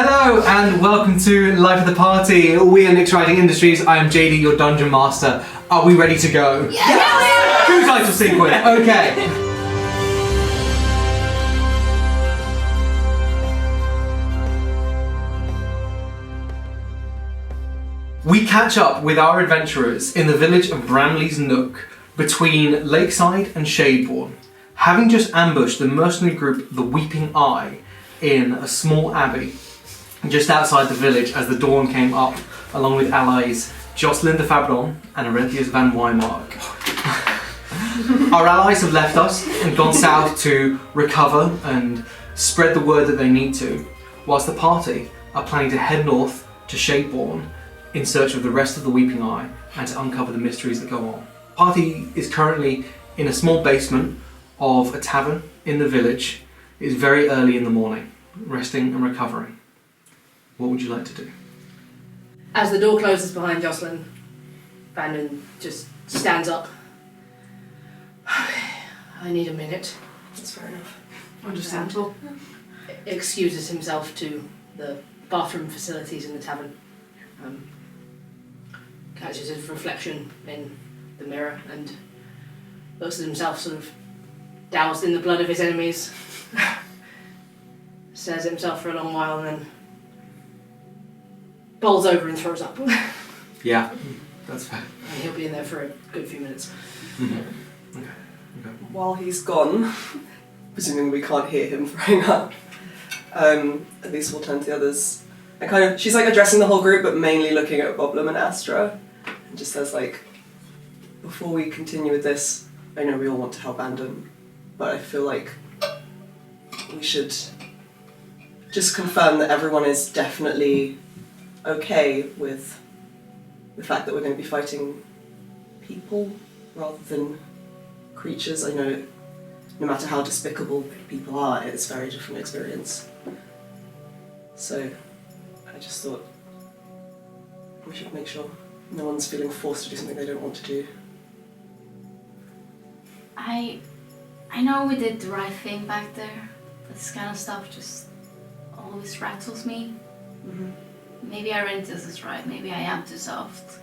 Hello and welcome to Life of the Party. We are NyxRising Industries. I am JD, your dungeon master. Are we ready to go? Yes! True title sequence. Okay. We catch up with our adventurers in the village of Bramley's Nook, between Lakeside and Shadeborn, having just ambushed the mercenary group The Weeping Eye in a small abbey just outside the village as the dawn came up, along with allies Jocelyn de Fabron and Arenthius van Wymark. Our allies have left us and gone south to recover and spread the word that they need to, whilst the party are planning to head north to Shadeborn in search of the rest of the Weeping Eye and to uncover the mysteries that go on. The party is currently in a small basement of a tavern in the village. It is very early in the morning, resting and recovering. What would you like to do? As the door closes behind Jocelyn, Brandon just stands up. I need a minute. That's fair enough. Understandable. Excuses himself to the bathroom facilities in the tavern. Catches his reflection in the mirror and looks at himself sort of doused in the blood of his enemies. Stares at himself for a long while and then bowls over and throws up. Yeah, that's fair. And he'll be in there for a good few minutes. Mm-hmm. Okay. While he's gone, presuming we can't hear him throwing up, at least we'll turn to the others. And she's like addressing the whole group, but mainly looking at Boblem and Astra, and just says like, before we continue with this, I know we all want to help Brandon, but I feel like we should just confirm that everyone is definitely okay with the fact that we're going to be fighting people rather than creatures. I know no matter how despicable people are, it's a very different experience. So I just thought we should make sure no one's feeling forced to do something they don't want to do. I know we did the right thing back there, but this kind of stuff just always rattles me. Mm-hmm. Maybe Arenthius is right, maybe I am too soft.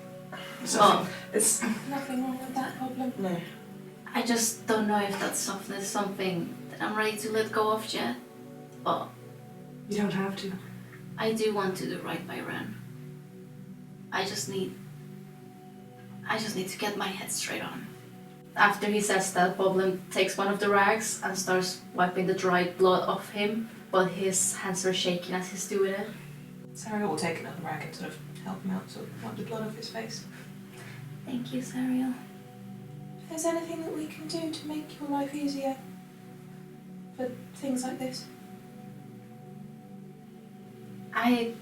It's nothing wrong with that problem. No. I just don't know if that softness is something that I'm ready to let go of yet. But You don't have to. I do want to do right by Ren. I just need to get my head straight on. After he says that, Boblem takes one of the rags and starts wiping the dried blood off him, but his hands are shaking as he's doing it. Sariel will take another rag and sort of help him out to wipe the blood off his face. Thank you, Sariel. If there's anything that we can do to make your life easier for things like this. I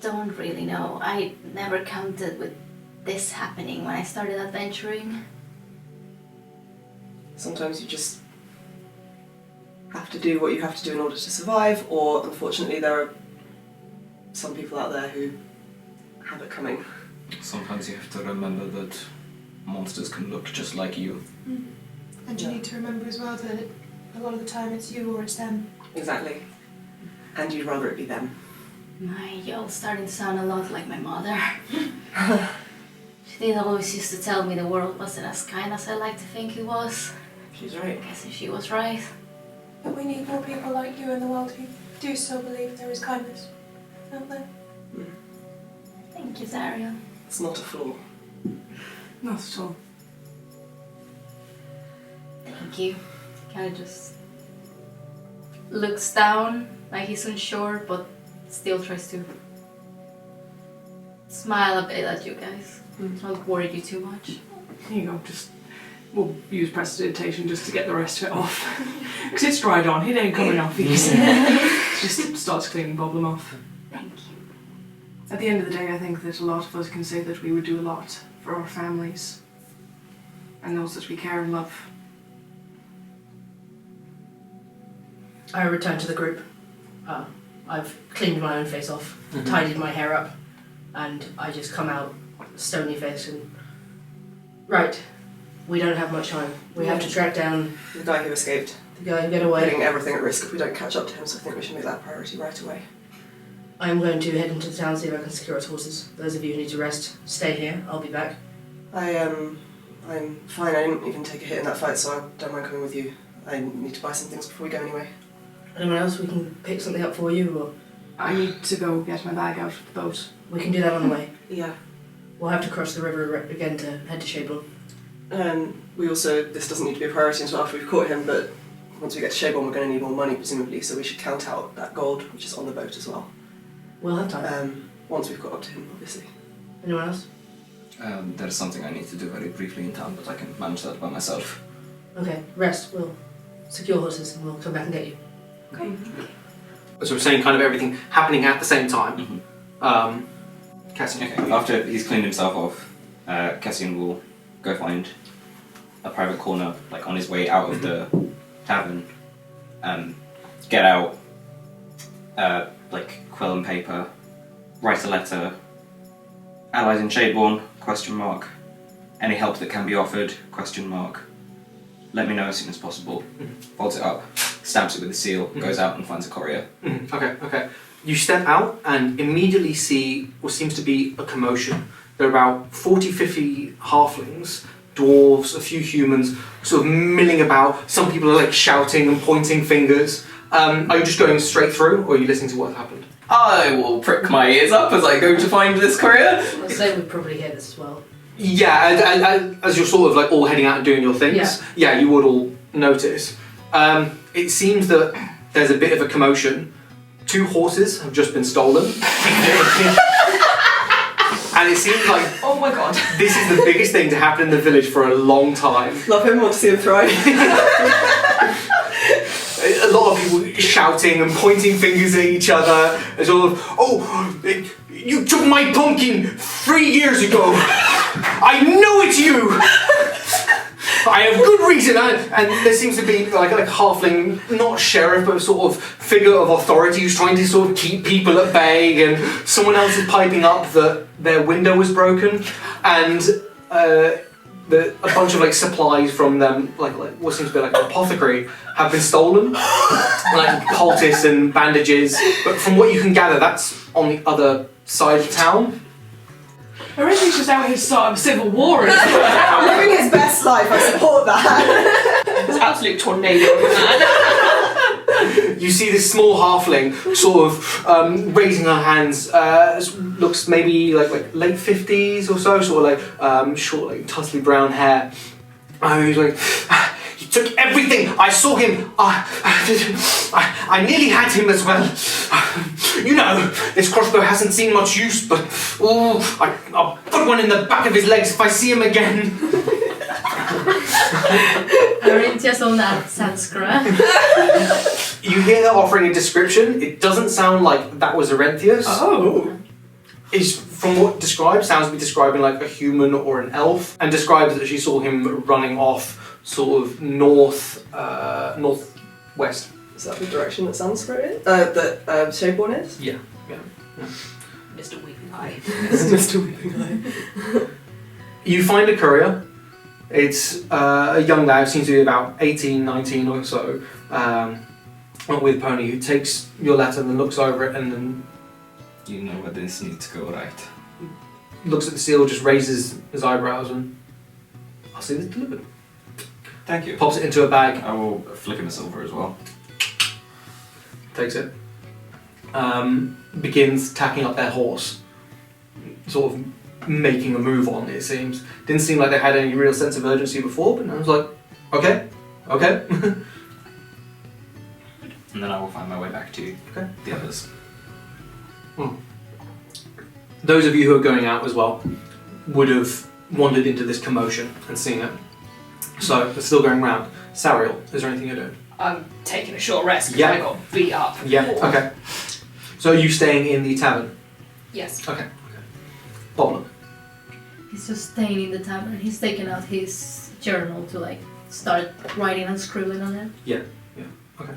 don't really know. I never counted with this happening when I started adventuring. Sometimes you just have to do what you have to do in order to survive, or unfortunately there are some people out there who have it coming. Sometimes you have to remember that monsters can look just like you. And you need to remember as well that a lot of the time it's you or it's them. Exactly. And you'd rather it be them. You're starting to sound a lot like my mother. She did always used to tell me the world wasn't as kind as I like to think it was. She's right. I guess she was right. But we need more people like you in the world who do still believe there is kindness out there. Thank you, Sariel. It's not a flaw. Not at all. Thank you. Kind of just looks down like he's unsure, but still tries to smile a bit at you guys. Don't worry you too much. Here you go, we'll use prestidigitation just to get the rest of it off. Because it's dried on, it ain't coming off easy. Just starts cleaning Boblem off. Thank you. At the end of the day, I think that a lot of us can say that we would do a lot for our families and those that we care and love. I return to the group. I've cleaned my own face off, tidied my hair up, and I just come out stony faced and... Right, we don't have much time. We have to track down The guy who escaped. the guy who got away. Putting everything at risk if we don't catch up to him, so I think we should make that a priority right away. I'm going to head into the town, see if I can secure its horses. Those of you who need to rest, stay here. I'll be back. I'm fine. I didn't even take a hit in that fight, so I don't mind coming with you. I need to buy some things before we go anyway. Anyone else? We can pick something up for you, or I need to go get my bag out of the boat. we can do that on the way. Yeah. We'll have to cross the river again to head to Shadeborn. We also, this doesn't need to be a priority until after we've caught him, but once we get to Shadeborn we're going to need more money presumably, so we should count out that gold which is on the boat as well. We'll have time. Once we've got up to him, obviously. Anyone else? There's something I need to do very briefly in town, but I can manage that by myself. Okay, rest. We'll secure horses and we'll come back and get you. Okay. So we're saying kind of everything happening at the same time. Cassian. Okay, after he's cleaned himself off, Cassian will go find a private corner, like on his way out of the tavern, get out, like quill and paper, write a letter, allies in Shadeborn, ? Any help that can be offered, ? Let me know as soon as possible. Folds it up, stamps it with a seal, goes out and finds a courier. Okay. You step out and immediately see what seems to be a commotion. There are about 40, 50 halflings, dwarves, a few humans, sort of milling about. Some people are like shouting and pointing fingers. Are you just going straight through, or are you listening to what happened? I will prick my ears up as I go to find this courier. I'll say we probably hear this as well. Yeah, as you're sort of like all heading out and doing your things, yeah you would all notice. It seems that there's a bit of a commotion. 2 horses have just been stolen. And it seems like, Oh my god. this is the biggest thing to happen in the village for a long time. Love him, want to see him thrive. A lot of people shouting and pointing fingers at each other, and sort of, oh, you took my pumpkin 3 years ago. I know it's you. I have good reason, and there seems to be like a halfling, not sheriff, but a sort of figure of authority who's trying to sort of keep people at bay, and someone else is piping up that their window was broken, and a bunch of like supplies from them, like what seems to be like an apothecary, have been stolen, like poultice and bandages. But from what you can gather, that's on the other side of town. Originally, he's just out here to start a civil war. Living his best life, I support that. It's an absolute tornado, man. You see this small halfling sort of raising her hands. Looks maybe like late 50s or so, sort of like short, like tussly brown hair. He's like, he took everything. I saw him. I nearly had him as well. You know, this crossbow hasn't seen much use, but I'll put one in the back of his legs if I see him again. Arinthia's on that Sanskrit. You hear her offering a description. It doesn't sound like that was Arinthia's. Oh. Is from what describes, sounds to be describing like a human or an elf, and describes that she saw him running off sort of northwest. Is that the direction that Sanskrit is? That Shadeborn is? Yeah. Mr. Weeping Eye. Mr. Weeping Eye. You find a courier. It's a young lad, seems to be about 18, 19 or so, with a pony, who takes your letter and then looks over it and then You know where this needs to go, right? looks at the seal, just raises his eyebrows and, I'll see this delivered. Thank you. Pops it into a bag, I will flick him a silver as well. takes it, begins tacking up their horse, sort of making a move on, it seems. Didn't seem like they had any real sense of urgency before, but I was like, okay. And then I will find my way back to Okay. the others. Those of you who are going out as well would have wandered into this commotion and seen it. So, they're still going round. Sariel, is there anything you're doing? I'm taking a short rest because Yeah. I got beat up. Yeah, okay. So, are you staying in the tavern? Yes. Okay. Boblem. He's just staying in the tavern. He's taken out his journal to like start writing and scribbling on it. Yeah. Okay.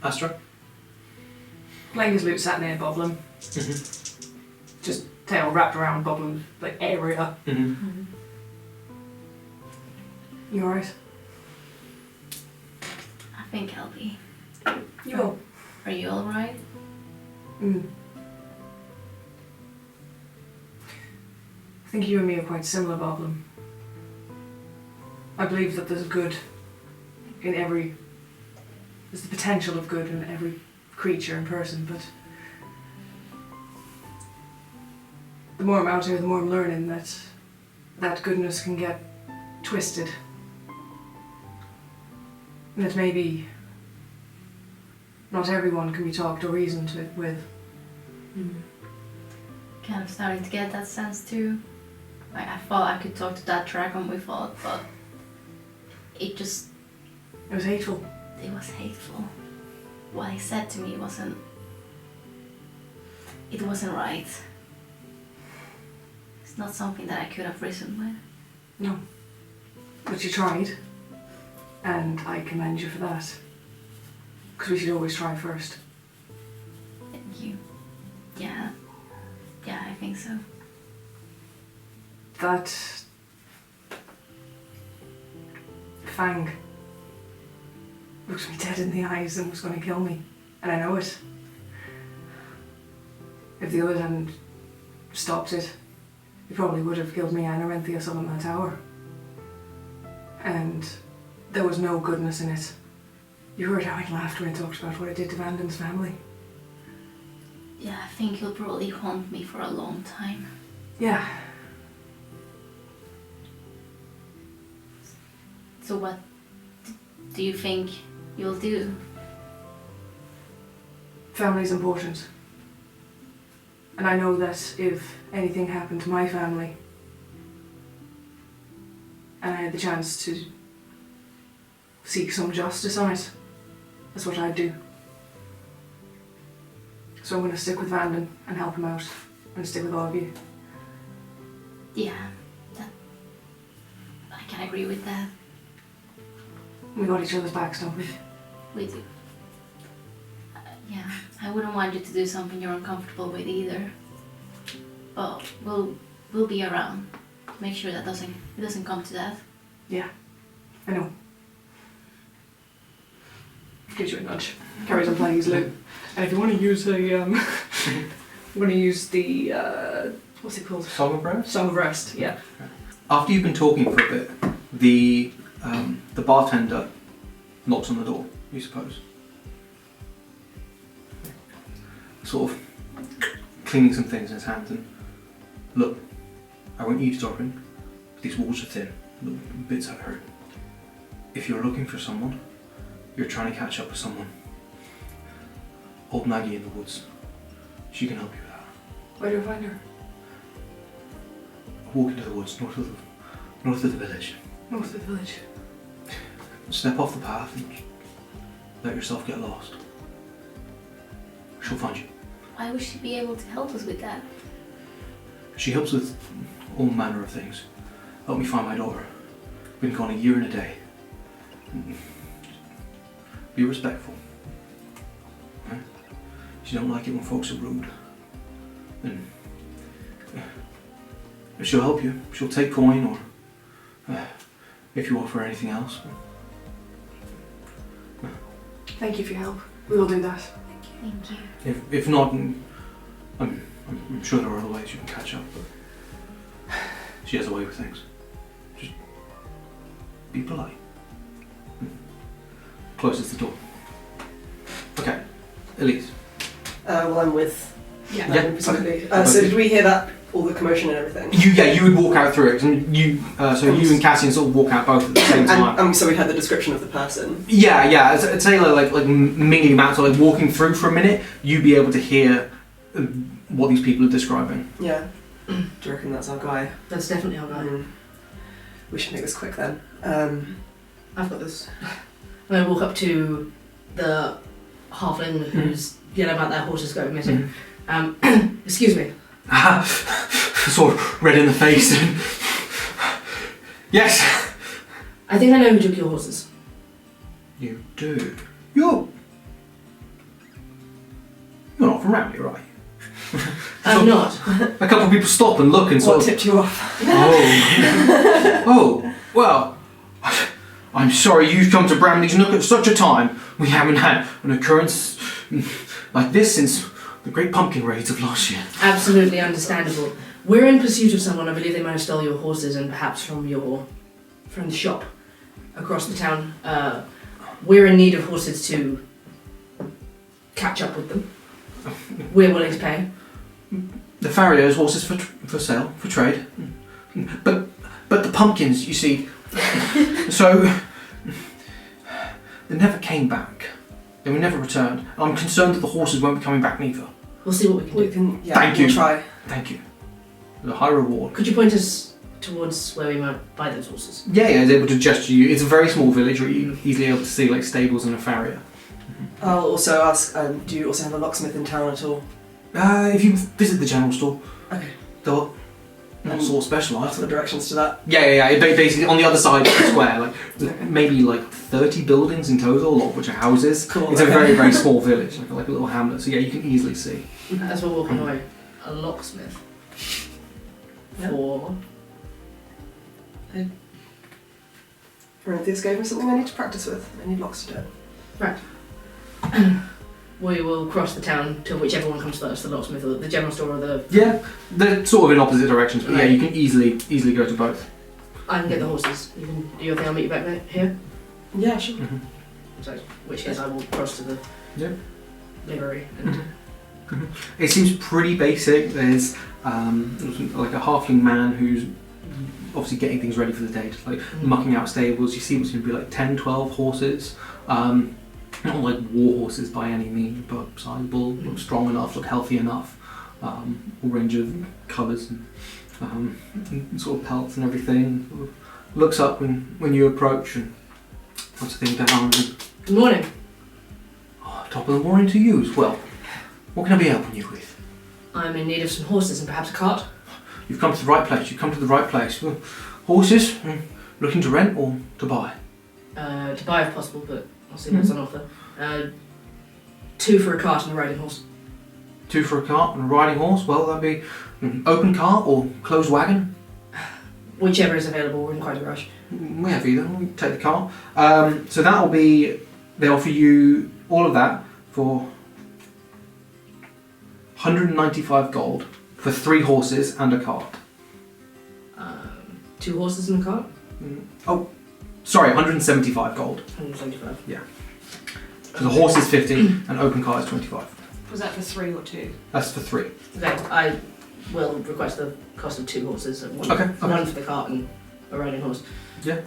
Astra? Playing his lute sat near Boblem. Just tail wrapped around Boblem's like area. You alright? I think I'll be. You will. Are you alright? think you and me are quite similar, Boblem. I believe that there's good in every... There's the potential of good in every creature and person, but... The more I'm out here, the more I'm learning that that goodness can get twisted. And that maybe not everyone can be talked or reasoned with. Kind of starting to get that sense too. Like, I thought I could talk to that dragon we fought, but it just... It was hateful. It was hateful. What he said to me wasn't... It wasn't right. It's not something that I could have reasoned with. No. But you tried. And I commend you for that. Because we should always try first. Thank you. Yeah. Yeah, I think so. That... Fang looked me dead in the eyes and was going to kill me. And I know it. If the others hadn't stopped it, he probably would have killed me and Arenthius up in that tower. And there was no goodness in it. You heard how he laughed when I talked about what I did to Vanden's family. Yeah, I think he'll probably haunt me for a long time. Yeah. So what do you think you'll do? Family's important. And I know that if anything happened to my family, and I had the chance to seek some justice on it, that's what I'd do. So I'm going to stick with Vanden and help him out, and stick with all of you. Yeah, I can agree with that. We got each other's backs, don't we? We do. Yeah, I wouldn't want you to do something you're uncomfortable with either. But we'll be around. Make sure that it doesn't come to that. Yeah, I know. Gives you a nudge. Carries on playing his lute. And if you want to use what's it called? Song of Rest? Song of Rest, yeah. After you've been talking for a bit, the bartender knocks on the door, you suppose. Sort of cleaning some things in his hands and, look, I won't eavesdropping, but these walls are thin, little bits have hurt. If you're looking for someone, you're trying to catch up with someone. Old Maggie in the woods, she can help you with that. Where do I find her? Walk into the woods, north of the village. North of the village. Step off the path and let yourself get lost. She'll find you. Why would she be able to help us with that? She helps with all manner of things. Helped me find my daughter. Been gone a year and a day. Be respectful. Right? She don't like it when folks are rude. And she'll help you. She'll take coin or if you offer anything else. Thank you for your help. We will do that. Thank you. If not, I'm sure there are other ways you can catch up, but she has a way with things. Just be polite. Closes the door. Okay, Elyse. Well, I'm with Yeah. presumably. So did we hear that, all the commotion and everything? You would walk out through it, and you and Cassian sort of walk out both at the same time. And so we had the description of the person. Yeah. I'd say like mingling about, so like walking through for a minute, you'd be able to hear what these people are describing. Yeah. Do you reckon that's our guy? That's definitely our guy. We should make this quick then. I've got this. I'm going to walk up to the halfling who's yelling about their horses going missing. Excuse me. Sort of red in the face. Yes. I think I know who took your horses. You do. You're not from around here, are you? I'm not. A couple of people stop and look and sort What of. tipped you off? Oh, well. I'm sorry you've come to Bramley's Nook at such a time. We haven't had an occurrence like this since the great pumpkin raids of last year. Absolutely understandable. We're in pursuit of someone. I believe they might have stolen your horses and perhaps from the shop across the town. We're in need of horses to catch up with them. We're willing to pay. The farrier's horses for sale, for trade. But the pumpkins, you see, so they never came back. They were never returned. I'm concerned that the horses won't be coming back neither. We'll see what we can do. Thank you. We'll try. Thank you. The high reward. Could you point us towards where we might buy those horses? Yeah, I was able to gesture you. It's a very small village where you're easily able to see like stables and a farrier. I'll also ask, do you also have a locksmith in town at all? If you visit the general store, Okay. they're not sort of Ask specialised. for the directions to that. Yeah. Basically, on the other side of the square, like maybe like 30 buildings in total, a lot of which are houses. Cool. It's a very, very small village, like a little hamlet. So yeah, you can easily see. As we're walking away, a locksmith. Yeah. For Prometheus gave me something I need to practice with. I need locks to do it. we will cross the town to whichever one comes first, the locksmith or the general store or the... Yeah, they're sort of in opposite directions, but yeah, you can easily go to both. I can get the horses. You can do your thing, I'll meet you back there, here. Yeah, sure. So, which is I will cross to the livery and... It seems pretty basic. There's like a halfling man who's obviously getting things ready for the day, just like mucking out stables. You see what's going to be like 10, 12 horses. Not like war horses by any means, but sizable, look strong enough, look healthy enough. All range of colours and sort of pelts and everything. Sort of looks up when you approach and puts the thing down. And, Good morning. top of the morning to you as well. What can I be helping you with? I'm in need of some horses and perhaps a cart. You've come to the right place. You've come to the right place. Well, horses, looking to rent or to buy? To buy if possible, but I'll see what's on offer. 2 for a cart and a riding horse. 2 for a cart and a riding horse? Well, that'd be an open cart or closed wagon. Whichever is available, we're in quite a rush. We have either. We can take the cart. So that'll be. They offer you all of that for 195 gold for 3 horses and a cart. 2 horses and a cart? Oh, sorry, 175 gold. 175. So the horse is 50 and open cart is 25. Was that for 3 or 2? That's for 3. Okay, I will request the cost of 2 horses and one, Okay. one for the cart and a riding horse. Yeah.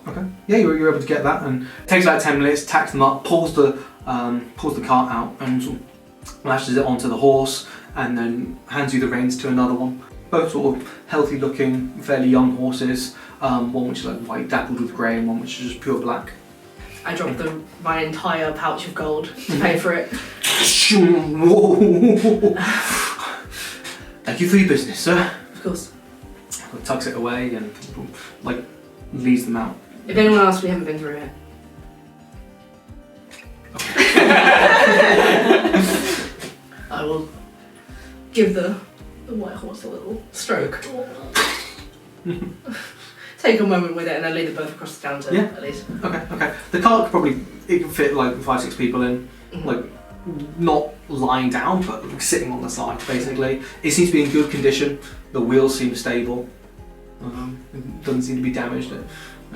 Okay. Yeah, you're able to get that, and it takes about 10 minutes. Tacks them up, pulls the cart out, and sort of lashes it onto the horse, and then hands you the reins to another one. Both sort of healthy-looking, fairly young horses. One which is like white dappled with grey, and one which is just pure black. I dropped my entire pouch of gold to pay for it. Whoa. Thank you for your business, sir. Of course. Tucks it away and like leads them out. If anyone asks, we haven't been through it. I will give the white horse a little stroke. Take a moment with it and then lead them both across the town to Elyse. Okay. The cart it can fit like 5-6 people in, like not lying down but like, sitting on the side basically. It seems to be in good condition. The wheels seem stable. It doesn't seem to be damaged at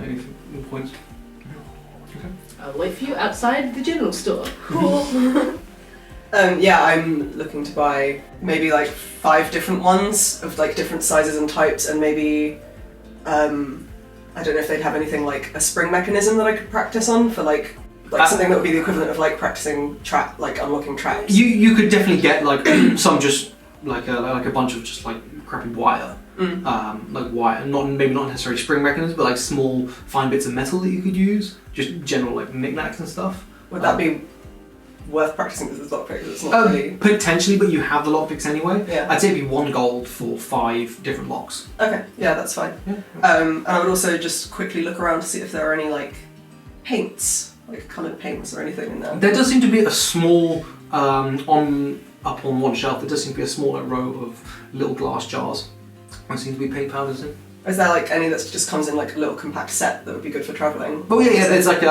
any points. Okay. I'll wait for you outside the general store. Cool. Yeah, I'm looking to buy maybe like 5 different ones of like different sizes and types, and maybe I don't know if they'd have anything like a spring mechanism that I could practice on for like something that would be the equivalent of like practicing unlocking traps. You could definitely get like some just like a bunch of just like crappy wire. Like wire, maybe not necessarily spring mechanisms, but like small fine bits of metal that you could use. Just general like knickknacks and stuff. Would that be worth practicing with the lockpick? It's not really... Potentially, but you have the lockpicks anyway. Yeah. I'd say it'd be 1 gold for 5 different locks. Okay, yeah, that's fine. Yeah. And I would also just quickly look around to see if there are any like paints, like coloured paints or anything in there. There does seem to be a small up on one shelf. There does seem to be a small row of little glass jars. There seem to be paint powders in. Is there like any that just comes in like a little compact set that would be good for travelling? Oh yeah, there's like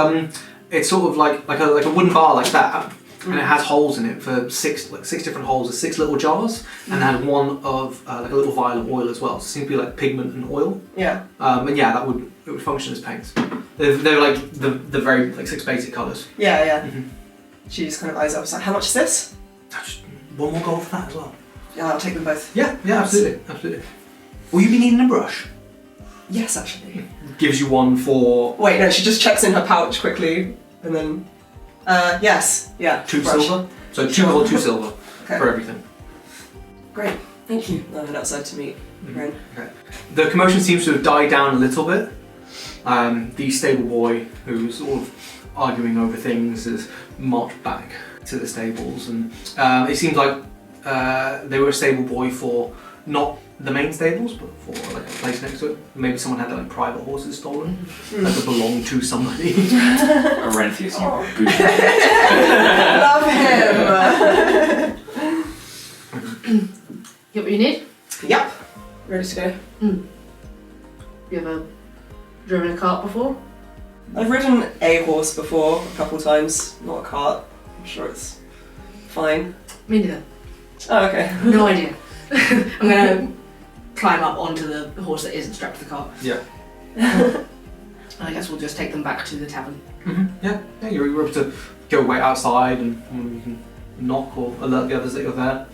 it's sort of like a wooden bar like that, and it has holes in it for six different holes. There's 6 little jars, and it had one of like a little vial of oil as well. So it seems to be like pigment and oil. Yeah. And yeah, it would function as paints. They're like the very like 6 basic colours. Yeah, yeah. Mhm. She just kind of eyes up. It's like, how much is this? Just 1 more gold for that as well. Yeah, I'll take them both. Yeah, absolutely. Will you be needing a brush? Yes, actually. Gives you one for Wait, no, she just checks in her pouch quickly, and then, yes, yeah. 2 brush. silver. So 2 gold, 2 silver Okay. for everything. Great, thank you. I went outside to meet Ren. Okay. The commotion seems to have died down a little bit. The stable boy, who's sort of arguing over things, has marched back to the stables, and it seems like they were a stable boy for not the main stables, but for like a place next to it. Maybe someone had like private horses stolen that belonged to somebody. Orenthius, you booty. Love him! Get what you need? Yep, ready to go. You ever driven a cart before? I've ridden a horse before, a couple times, not a cart. I'm sure it's fine. Me neither. Oh, okay. No idea. I'm gonna climb up onto the horse that isn't strapped to the cart. Yeah. I guess we'll just take them back to the tavern. Yeah, you're able to go wait outside and you can knock or alert the others that you're there.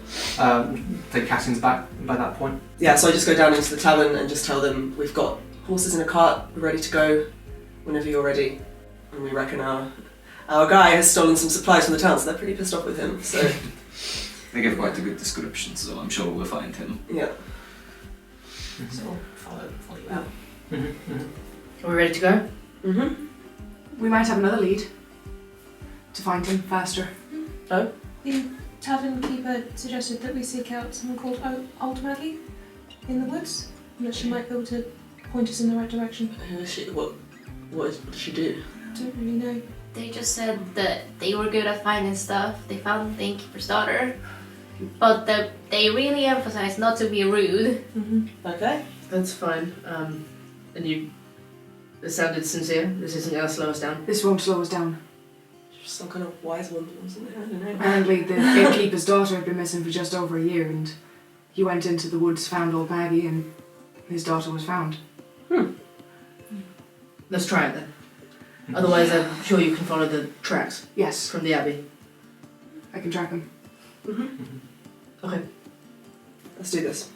Take Cassian's back by that point. Yeah, so I just go down into the tavern and just tell them we've got horses in a cart, we're ready to go whenever you're ready. And we reckon our guy has stolen some supplies from the town, so they're pretty pissed off with him. So They give quite a good description, so I'm sure we'll find him. yeah. So we'll follow you out. Are we ready to go? Mm-hmm. We might have another lead to find him faster. The tavern keeper suggested that we seek out someone called Old Maggie in the woods, and that she might be able to point us in the right direction. Who is she? What does she do? Don't really know. They just said that they were good at finding stuff. They found the innkeeper's daughter, but they really emphasized not to be rude. Okay. That's fine. And it sounded sincere. This isn't gonna slow us down. This won't slow us down. Just some kind of wise woman, wasn't it? I don't know. Apparently the innkeeper's daughter had been missing for just over a year, and he went into the woods, found old Maggie, and his daughter was found. Let's try it then. Otherwise, I'm sure you can follow the tracks Yes, from the abbey. I can track him. Okay. Let's do this.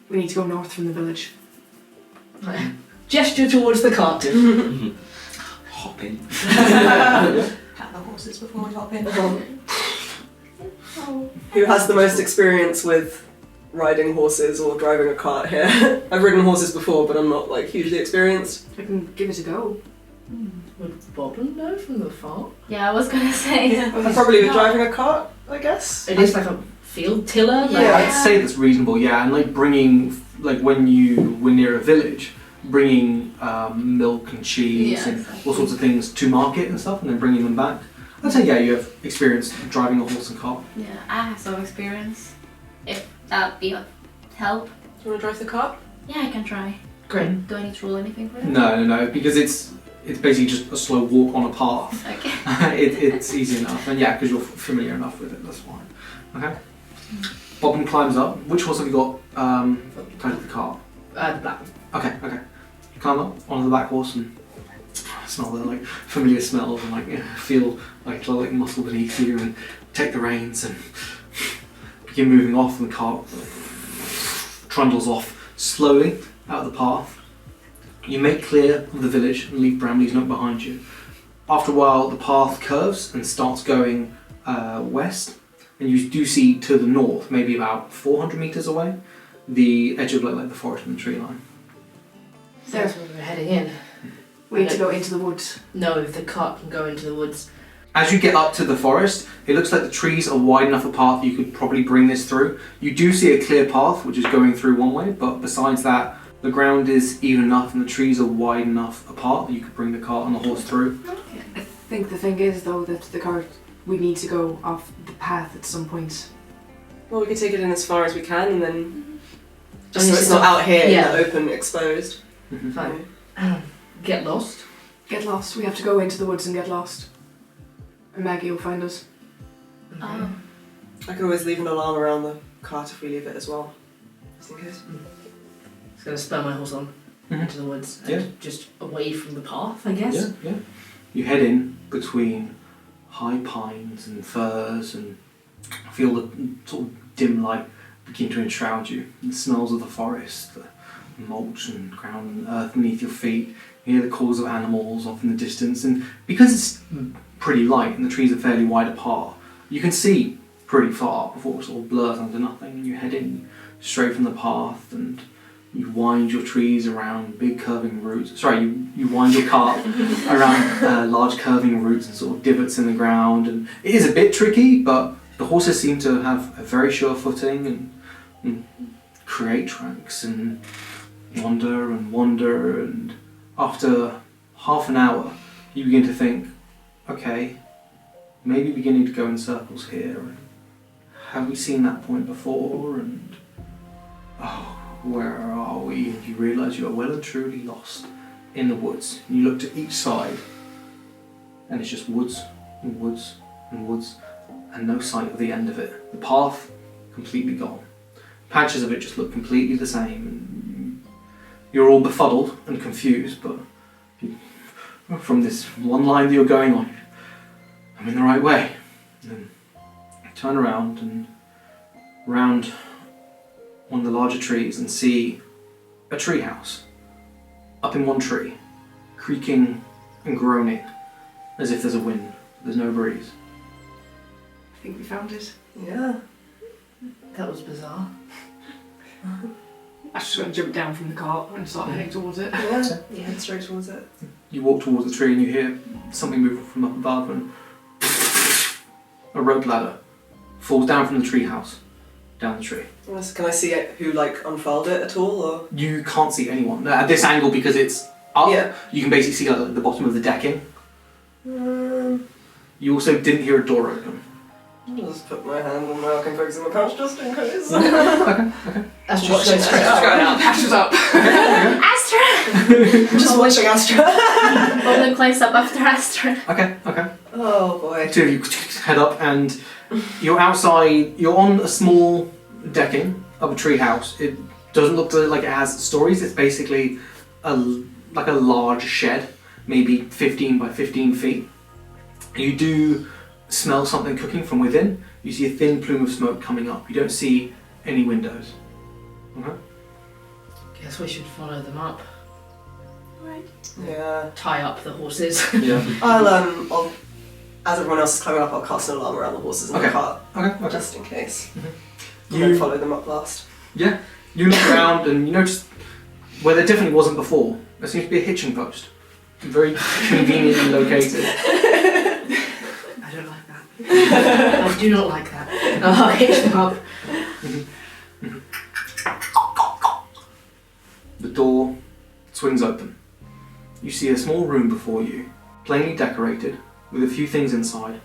We need to go north from the village. Right. Gesture towards the cart. Hop in. Pat the horses before we hop in. Who has the most experience with riding horses or driving a cart here? I've ridden horses before, but I'm not like hugely experienced. I can give it a go. Would Boblem know from the far? Yeah, I was gonna say. I'm probably driving a cart, I guess. It is like a field tiller. Like, Yeah. I'd say that's reasonable, yeah, and like bringing, like when you were near a village, bringing milk and cheese Yeah, and exactly. all sorts of things to market and stuff, and then bringing them back. I'd say, yeah, you have experience driving a horse and cart. Yeah, I have some experience. If that'd be of help. Do you want to drive the cart? Yeah, I can try. Great. Do I need to roll anything for that? No, because it's basically just a slow walk on a path. Okay. It's easy enough, and yeah, because you're familiar enough with it, that's fine. Okay. Boblem climbs up. Which horse have you got tied to the cart? The black one. Okay. You climb up onto the back horse and smell the like familiar smells and like feel like the like muscle beneath you and take the reins and begin moving off, and the cart trundles off slowly out of the path. You make clear of the village and leave Bramley's note behind you. After a while, the path curves and starts going west, and you do see to the north, maybe about 400 meters away, the edge of like the forest and the tree line. So that's where we're heading in. We need to go into the woods. No, if the cart can go into the woods. As you get up to the forest, it looks like the trees are wide enough apart that you could probably bring this through. You do see a clear path which is going through one way, but besides that, the ground is even enough and the trees are wide enough apart that you could bring the cart and the horse through. I think the thing is, though, that the cart, we need to go off the path at some point. Well, we can take it in as far as we can, and then just And so it's it's not out here yeah. in the open, exposed. Fine. Get lost. Get lost. We have to go into the woods and get lost. And Maggie will find us. Oh, I could always leave an alarm around the cart if we leave it as well, just in case. Just gonna spur my horse on into the woods and Yeah. just away from the path, I guess. Yeah. You head in between high pines and firs and feel the sort of dim light begin to enshroud you. The smells of the forest, the mulch and ground and earth beneath your feet. You hear the calls of animals off in the distance, and because it's pretty light and the trees are fairly wide apart, you can see pretty far before it sort of blurs under nothing, and you head in straight from the path and you wind your trees around big curving roots. Sorry, you wind your cart around large curving roots and sort of divots in the ground, and it is a bit tricky, but the horses seem to have a very sure footing and create tracks and wander, and after half an hour you begin to think, okay, maybe beginning to go in circles here, and have we seen that point before, and oh, where are we? And you realise you are well and truly lost in the woods. And you look to each side and it's just woods and woods and woods and no sight of the end of it. The path completely gone. Patches of it just look completely the same, and you're all befuddled and confused, but from this one line that you're going on, I'm in the right way. And then you turn around and round one of the larger trees and see a tree house up in one tree, creaking and groaning as if there's a wind. There's no breeze. I think we found it. Yeah. That was bizarre. I just going to jump down from the cart and start heading towards it. Yeah. You head straight towards it. You walk towards the tree and you hear something move from up above, and a rope ladder falls down from the tree house down the tree. Yes, can I see it, who unfurled it at all, or? You can't see anyone at this angle because it's up. Yeah. You can basically see the bottom of the decking. You also didn't hear a door open. I'll just put my hand on my arcane focus in my pouch just in case. That's just Watching going straight Astra. up. Astra's up. Astra! Just watching Astra. Boblem climbs up after Astra. Okay. Oh boy. Two of you head up and you're outside. You're on a small decking of a tree house. It doesn't look like it has stories. It's basically a large shed, maybe 15 by 15 feet. You do smell something cooking from within. You see a thin plume of smoke coming up. You don't see any windows. Okay. Guess we should follow them up. Right. Yeah. Tie up the horses. Yeah. I'll as everyone else is climbing up, I'll cast an alarm around the horses in the Okay. cart, Okay. just in case. Mm-hmm. And then follow them up last. Yeah. You look around and you notice where there definitely wasn't before. There seems to be a hitching post. Very conveniently located. I don't like that. I do not like that. I'll hitch them up. The door swings open. You see a small room before you, plainly decorated, with a few things inside.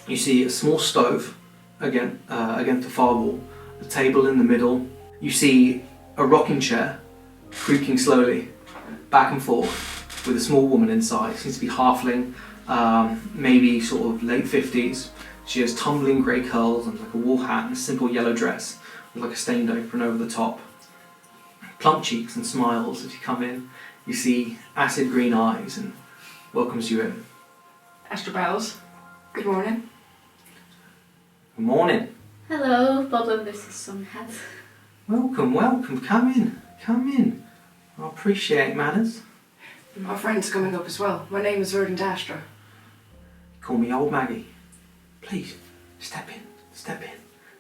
You see a small stove against the far wall, a table in the middle. You see a rocking chair creaking slowly back and forth with a small woman inside. Seems to be halfling, maybe sort of late 50s. She has tumbling grey curls and a wool hat and a simple yellow dress with a stained apron over the top. Plump cheeks and smiles as you come in. You see acid green eyes and welcomes you in. Astra bows. Good morning. Good morning. Hello, Boblem, this is Sunhat. Welcome. Come in. I appreciate manners. Our friend's coming up as well. My name is Verdant Astra. Call me Old Maggie. Please, step in.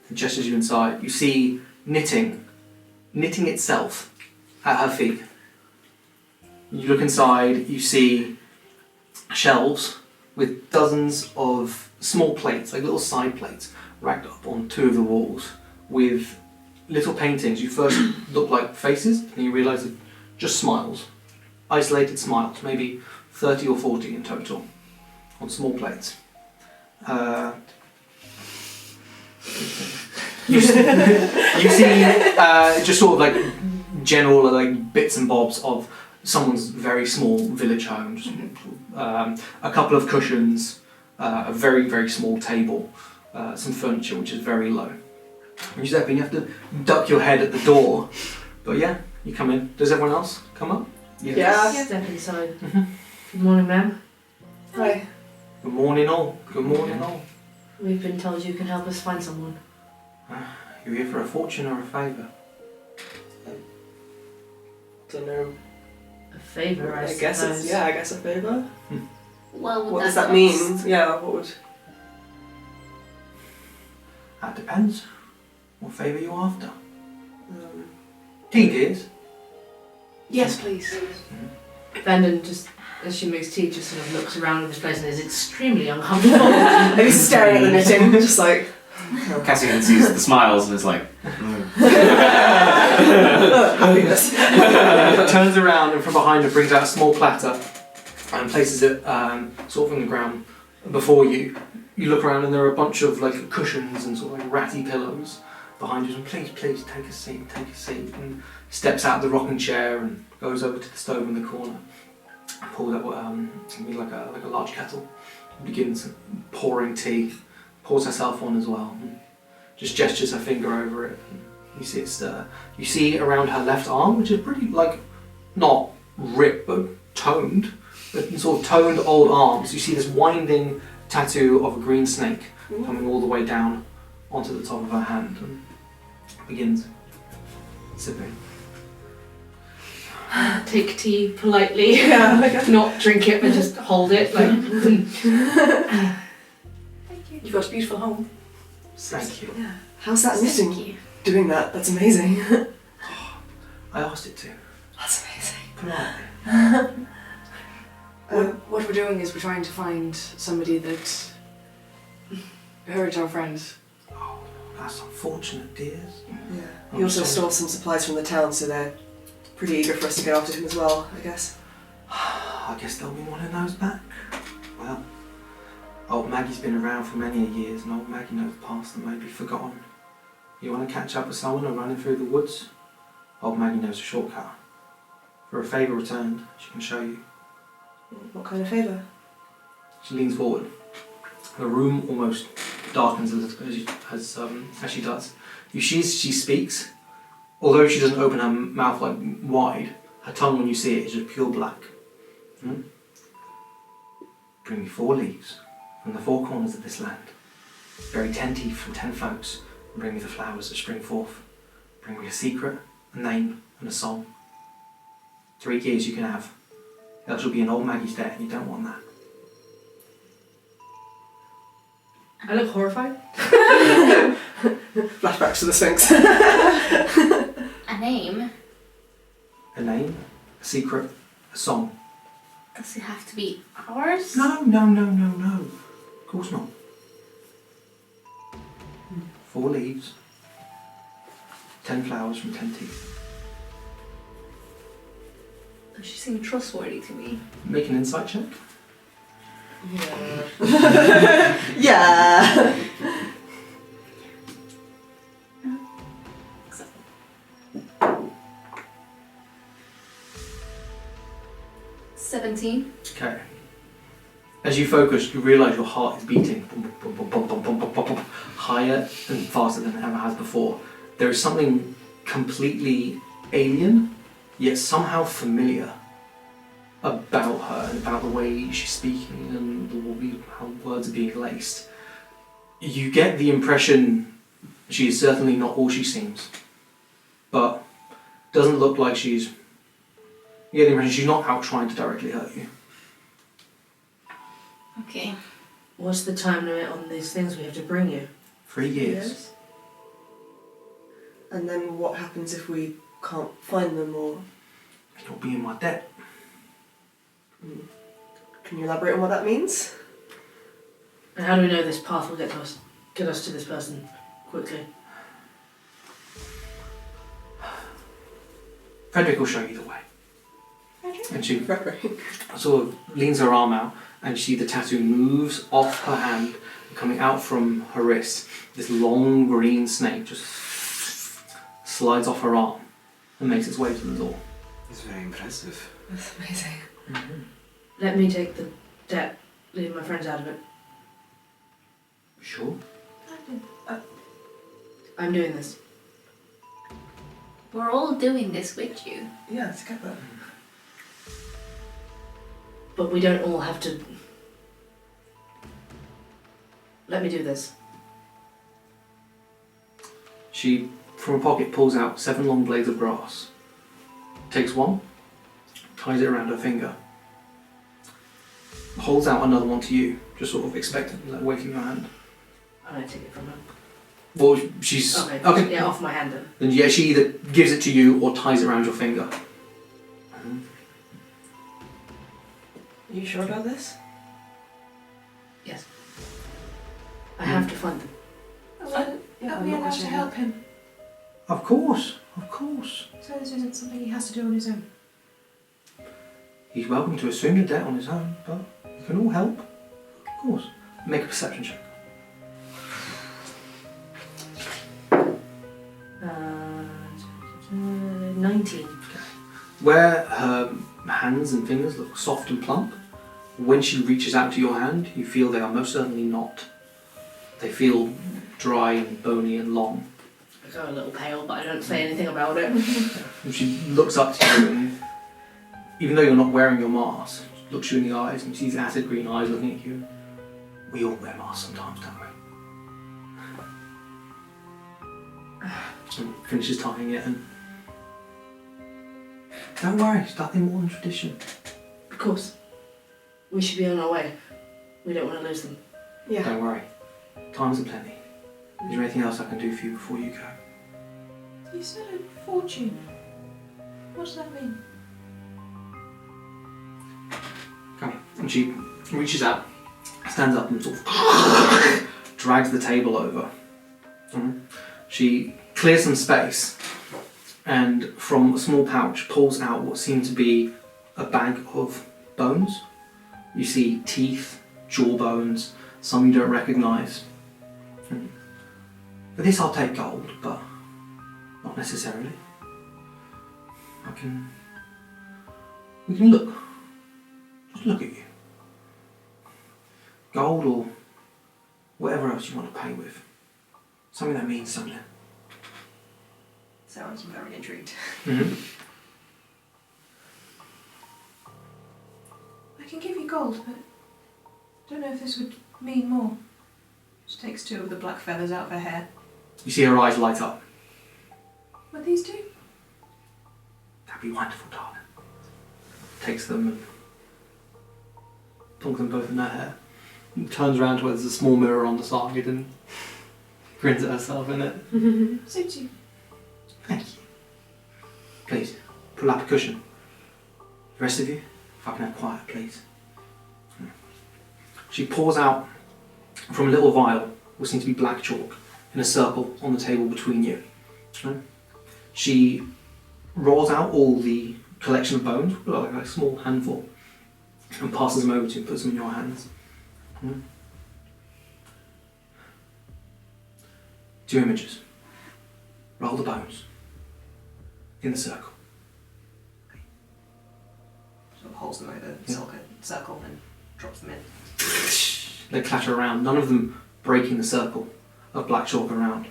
And just as you inside, you see knitting itself at her feet. You look inside, you see shelves with dozens of small plates, like little side plates, racked up on two of the walls with little paintings. You first look like faces, and you realise they're just smiles. Isolated smiles, maybe 30 or 40 in total, on small plates. You see just sort of general bits and bobs of someone's very small village home. Just, a couple of cushions, a very, very small table, some furniture which is very low. When you step in, you have to duck your head at the door. But yeah, you come in. Does everyone else come up? Yeah. Step inside. Mhm. Good morning, ma'am. Hi. Good morning, all. Good morning, all. We've been told you can help us find someone. You here for a fortune or a favour? Don't know. A favour, I guess suppose. it's I guess a favour. What Does that mean? Yeah, what would? That depends. What favour you after? Um, Tea, dears. Yes, please. Vendon, just as she makes tea, just sort of looks around this place and is extremely uncomfortable. and he's staring at the knitting, just like. Cassian sees the smiles and is like, Happiness. Turns around and from behind her brings out a small platter and places it sort of on the ground before you. You look around and there are a bunch of like cushions and sort of like ratty pillows behind you. And please, please take a seat, take a seat. And steps out of the rocking chair and goes over to the stove in the corner. Pulls up something like a large kettle. Begins pouring tea. Pours herself on as well. And just gestures her finger over it. And you see it's you see around her left arm, which is pretty like not ripped but toned, but sort of toned old arms. You see this winding tattoo of a green snake coming all the way down onto the top of her hand and begins sipping. Take tea politely. Yeah. Not drink it, but just hold it. Like. You've got a beautiful home. Thank you. Yeah. How's that Thank knitting you. doing that? That's amazing. I asked it to. That's amazing. Politely. What we're doing is we're trying to find somebody that hurt our friends. Oh, that's unfortunate, dears. Yeah. He also stole some supplies from the town, so they're pretty eager for us to get after him as well, I guess. I guess there'll be one of those back. Well, old Maggie's been around for many years, and old Maggie knows past that may be forgotten. You want to catch up with someone or running through the woods? Old Maggie knows a shortcut. For a favour returned, she can show you. What kind of favour? She leans forward. The room almost darkens as she does. She speaks. Although she doesn't open her mouth like wide, her tongue when you see it is just pure black. Bring me 4 leaves from the 4 corners of this land. Bury 10 teeth from 10 folks, and bring me the flowers that spring forth. Bring me a secret, a name, and a song. 3 years you can have. Else you'll be an old Maggie's debt, and you don't want that. I look horrified. Flashbacks to the Sphinx. A name? A name, a secret, a song. Does it have to be ours? No. Of course not. 4 leaves, 10 flowers from 10 teeth. Does she seem trustworthy to me? Make an insight check. Yeah. Yeah. $17. Okay. As you focus, you realise your heart is beating boom, boom, boom, boom, boom, boom, boom, boom, boom, higher and faster than it ever has before. There is something completely alien, yet somehow familiar about her and about the way she's speaking and how words are being laced. You get the impression she is certainly not all she seems, but doesn't look like she's... You get the impression she's not out trying to directly hurt you. Okay. What's the time limit on these things we have to bring you? 3 years. Yes. And then what happens if we can't find them, or... You'll be in my debt. Can you elaborate on what that means? And how do we know this path will get us to this person quickly? Frederick will show you the way. And she Right. sort of leans her arm out, and you see the tattoo moves off her hand, coming out from her wrist. This long green snake just slides off her arm and makes its way to the door. it's very impressive. That's amazing. Let me take the debt, leave my friends out of it. Sure. I'm doing this. We're all doing this with you. Yeah, together. But we don't all have to. Let me do this. She, from her pocket, pulls out 7 long blades of grass. Takes one, ties it around her finger. Holds out another one to you, just sort of expectantly, like waving your hand. I'm gonna take it from her. Well, she's... Okay. Yeah, off my hand then. Then yeah, she either gives it to you or ties it around your finger. Are you sure about this? Yes. I have to find them. Are we allowed to help him? Of course, of course. So this isn't something he has to do on his own. He's welcome to assume the debt on his own, but you can all help. Of course. Make a perception check. 19. Where her hands and fingers look soft and plump, when she reaches out to your hand, you feel they are most certainly not. They feel dry and bony and long. I go a little pale, but I don't say anything about it. And she looks up to you, and even though you're not wearing your mask, looks you in the eyes and sees acid green eyes looking at you. We all wear masks sometimes, don't we? And finishes tying it, and don't worry, it's nothing more than tradition. Of course. We should be on our way. We don't want to lose them. Yeah. Don't worry, time's aplenty. Is there anything else I can do for you before you go? You said a fortune. What does that mean? Okay. And she reaches out, stands up and sort of drags the table over. She clears some space and from a small pouch pulls out what seemed to be a bag of bones. You see teeth, jaw bones, some you don't recognise. For this I'll take gold, but not necessarily. We can look. Just look at you. Gold or whatever else you want to pay with. Something that means something. Sounds very intrigued. I can give you gold, but I don't know if this would mean more. She takes 2 of the black feathers out of her hair. You see her eyes light up. What these do? That'd be wonderful, darling. Takes them and plonks them both in her hair. And turns around to where there's a small mirror on the side and grins at herself in it. Suits you. Thank you. Please, pull up a cushion. The rest of you, if I can have quiet, please. She pours out from a little vial, what seems to be black chalk, in a circle on the table between you. She rolls out all the collection of bones, like a small handful, and passes them over to you and puts them in your hands. 2 images. Roll the bones in the circle. Sort of holds them over the circle and drops them in. They clatter around, none of them breaking the circle of black chalk around.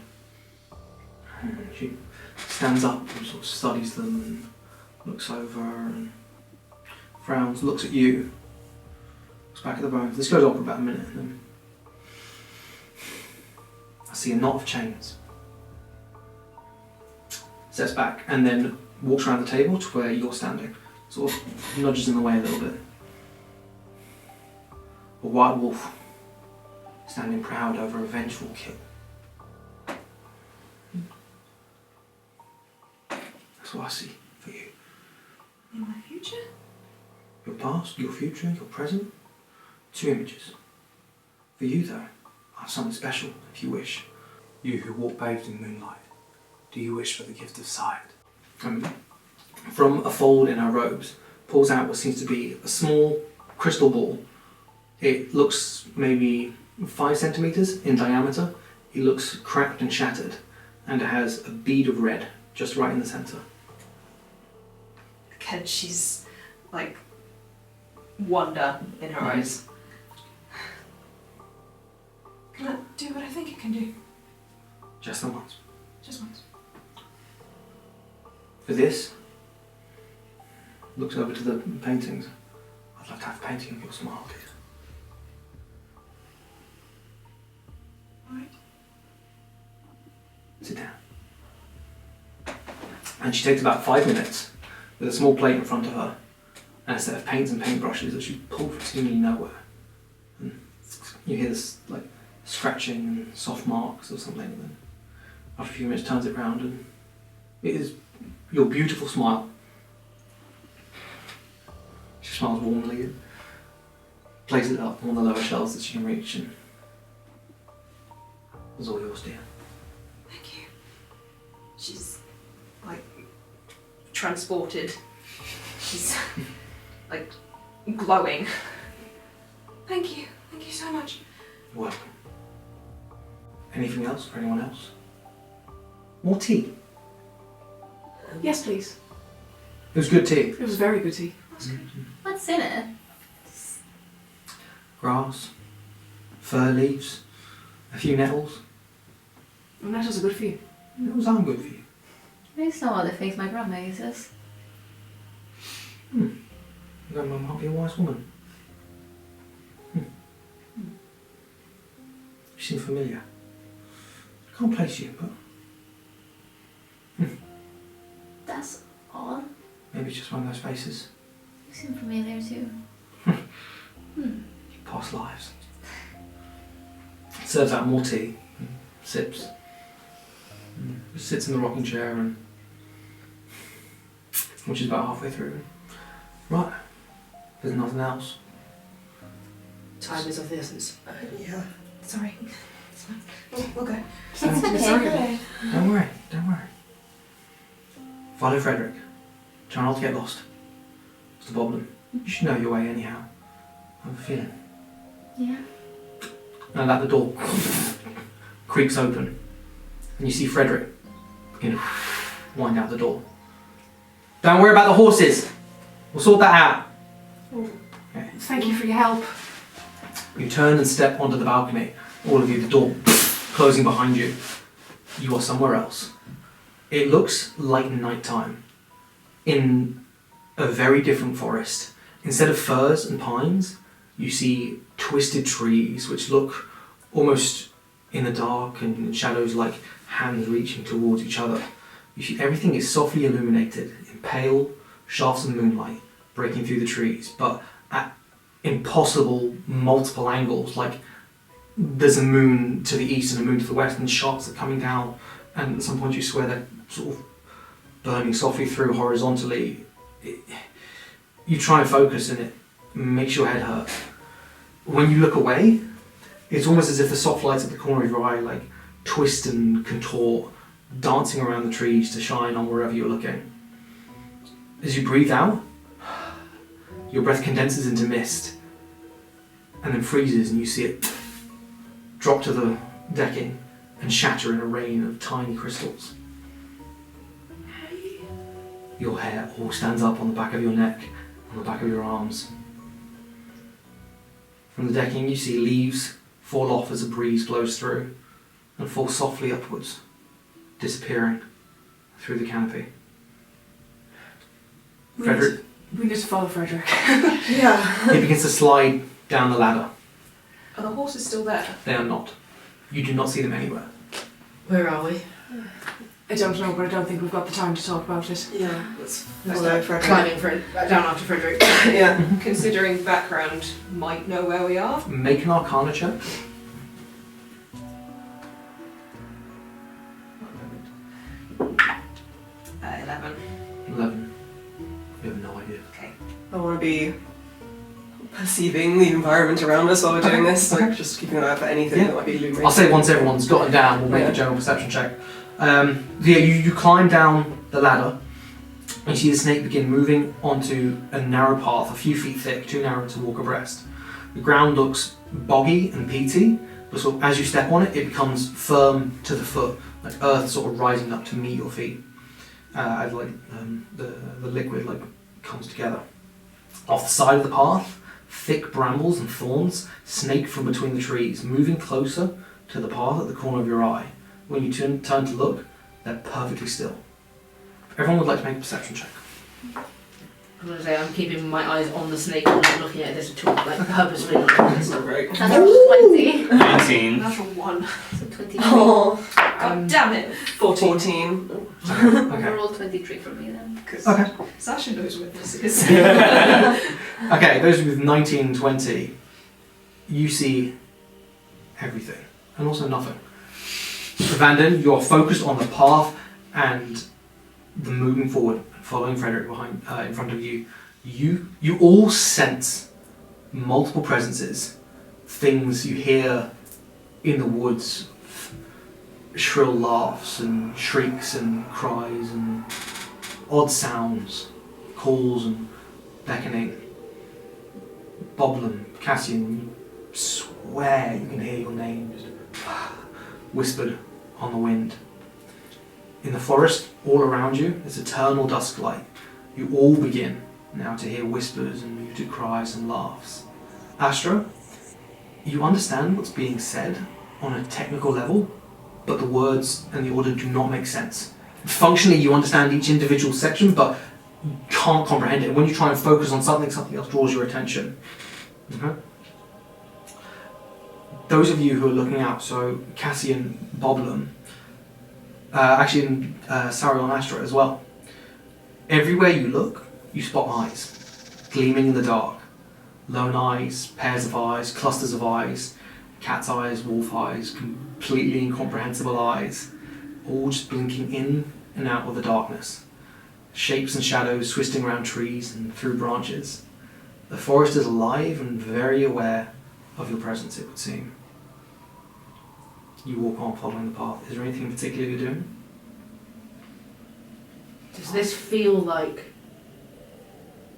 She stands up and sort of studies them and looks over and frowns, looks at you, looks back at the bones. This goes on for about a minute and then I see a knot of chains. Steps back and then walks around the table to where you're standing. Sort of nudges in the way a little bit. A white wolf standing proud over a vengeful kill. That's what I see for you. In my future? Your past, your future, your present. 2 images. For you though, I have something special if you wish. You who walk bathed in moonlight, do you wish for the gift of sight? From a fold in her robes, pulls out what seems to be a small crystal ball. It looks maybe 5 centimetres in diameter. It looks cracked and shattered, and it has a bead of red just right in the centre. Again, she's like wonder in her eyes. Can I do what I think it can do? Just the once. Just once. For this, looks over to the paintings. I'd love to have a painting of your smile, dear. Alright. Sit down. And she takes about 5 minutes with a small plate in front of her and a set of paints and paintbrushes that she pulled from seemingly nowhere. And you hear this like scratching and soft marks or something, and then after a few minutes turns it round and it is your beautiful smile. She smiles warmly and places it up on one of the lower shelves that she can reach, and it's all yours, dear. Thank you. She's like transported. She's like glowing. Thank you. Thank you so much. You're welcome. Anything else for anyone else? More tea? Yes, please. It was good tea. It was very good tea. What's in it? Grass, fir leaves, a few nettles. And nettles are good for you. Nettles are good for you. There's no other things my grandma uses. Your grandma might be a wise woman. You seem familiar. I can't place you, but That's odd. maybe it's just one of those faces. You seem familiar too. Past lives. Serves out more tea. Sips. Sits in the rocking chair and which is about halfway through. Right. There's nothing else. Time is of the essence. Yeah. Sorry. It's fine. We'll go. It's okay. Don't worry, don't worry. Follow Frederick. Try not to get lost. Mr. Boblem, you should know your way anyhow. I have a feeling. Yeah. And at the door creaks open. And you see Frederick begin to wind out the door. Don't worry about the horses. We'll sort that out. Okay. Thank you for your help. You turn and step onto the balcony. All of you, the door closing behind you. You are somewhere else. It looks like nighttime in a very different forest. Instead of firs and pines, you see twisted trees which look almost in the dark and in shadows like hands reaching towards each other. You see everything is softly illuminated in pale shafts of moonlight breaking through the trees, but at impossible multiple angles, like there's a moon to the east and a moon to the west, and shots are coming down, and at some point you swear they're sort of burning softly through horizontally. You try and focus and it makes your head hurt. When you look away, it's almost as if the soft lights at the corner of your eye like twist and contort, dancing around the trees to shine on wherever you're looking. As you breathe out, your breath condenses into mist and then freezes, and you see it drop to the decking and shatter in a rain of tiny crystals. Your hair all stands up on the back of your neck, on the back of your arms. From the decking you see leaves fall off as a breeze blows through and fall softly upwards, disappearing through the canopy. Frederick, We need to follow Frederick. Yeah. he begins to slide down the ladder. Are the horses still there? They are not. You do not see them anywhere. Where are we? I don't know, but I don't think we've got the time to talk about it. Yeah. Let's Let's follow start Frederick. climbing down after Frederick. Yeah. Considering background, might know where we are. Make an Arcana check. 11. 11. You have no idea. Okay. I want to be perceiving the environment around us while we're doing this, like just keeping an eye out for anything Yeah. that might be illuminating. I'll say once everyone's gotten down, we'll make Yeah. a general perception check. You climb down the ladder, and you see the snake begin moving onto a narrow path, a few feet thick, too narrow to walk abreast. The ground looks boggy and peaty, but sort of as you step on it, it becomes firm to the foot, like earth sort of rising up to meet your feet. As the liquid like comes together. Off the side of the path, thick brambles and thorns snake from between the trees, moving closer to the path at the corner of your eye. When you turn to look, they're perfectly still. Everyone would like to make a perception check. I'm going to say I'm keeping my eyes on the snake and not looking at this at all, like purposefully not looking at this. Not great. Natural 20. 19. Natural 1. So 23. Oh, God damn it. 14. Okay. Roll 23 for me then. Because Okay. Sasha knows where this is. Okay, those with 19 and 20, you see everything and also nothing. Vanden, you're focused on the path and the moving forward, following Frederick behind, in front of you. You all sense multiple presences, things you hear in the woods, shrill laughs and shrieks and cries and odd sounds, calls and beckoning. Boblem, Cassian, you swear you can hear your name just whispered on the wind. In the forest, all around you, there's eternal dusk light. You all begin now to hear whispers and muted cries and laughs. Astra, you understand what's being said on a technical level, but the words and the order do not make sense. Functionally, you understand each individual section, but you can't comprehend it. When you try and focus on something, something else draws your attention. Those of you who are looking out, so Cassian, Boblem, actually Sariel and Astra as well. Everywhere you look, you spot eyes, gleaming in the dark. Lone eyes, pairs of eyes, clusters of eyes, cat's eyes, wolf eyes, completely incomprehensible eyes, all just blinking in and out of the darkness. Shapes and shadows twisting around trees and through branches. The forest is alive and very aware of your presence, it would seem. You walk on following the path. Is there anything in particular you're doing? Does this feel like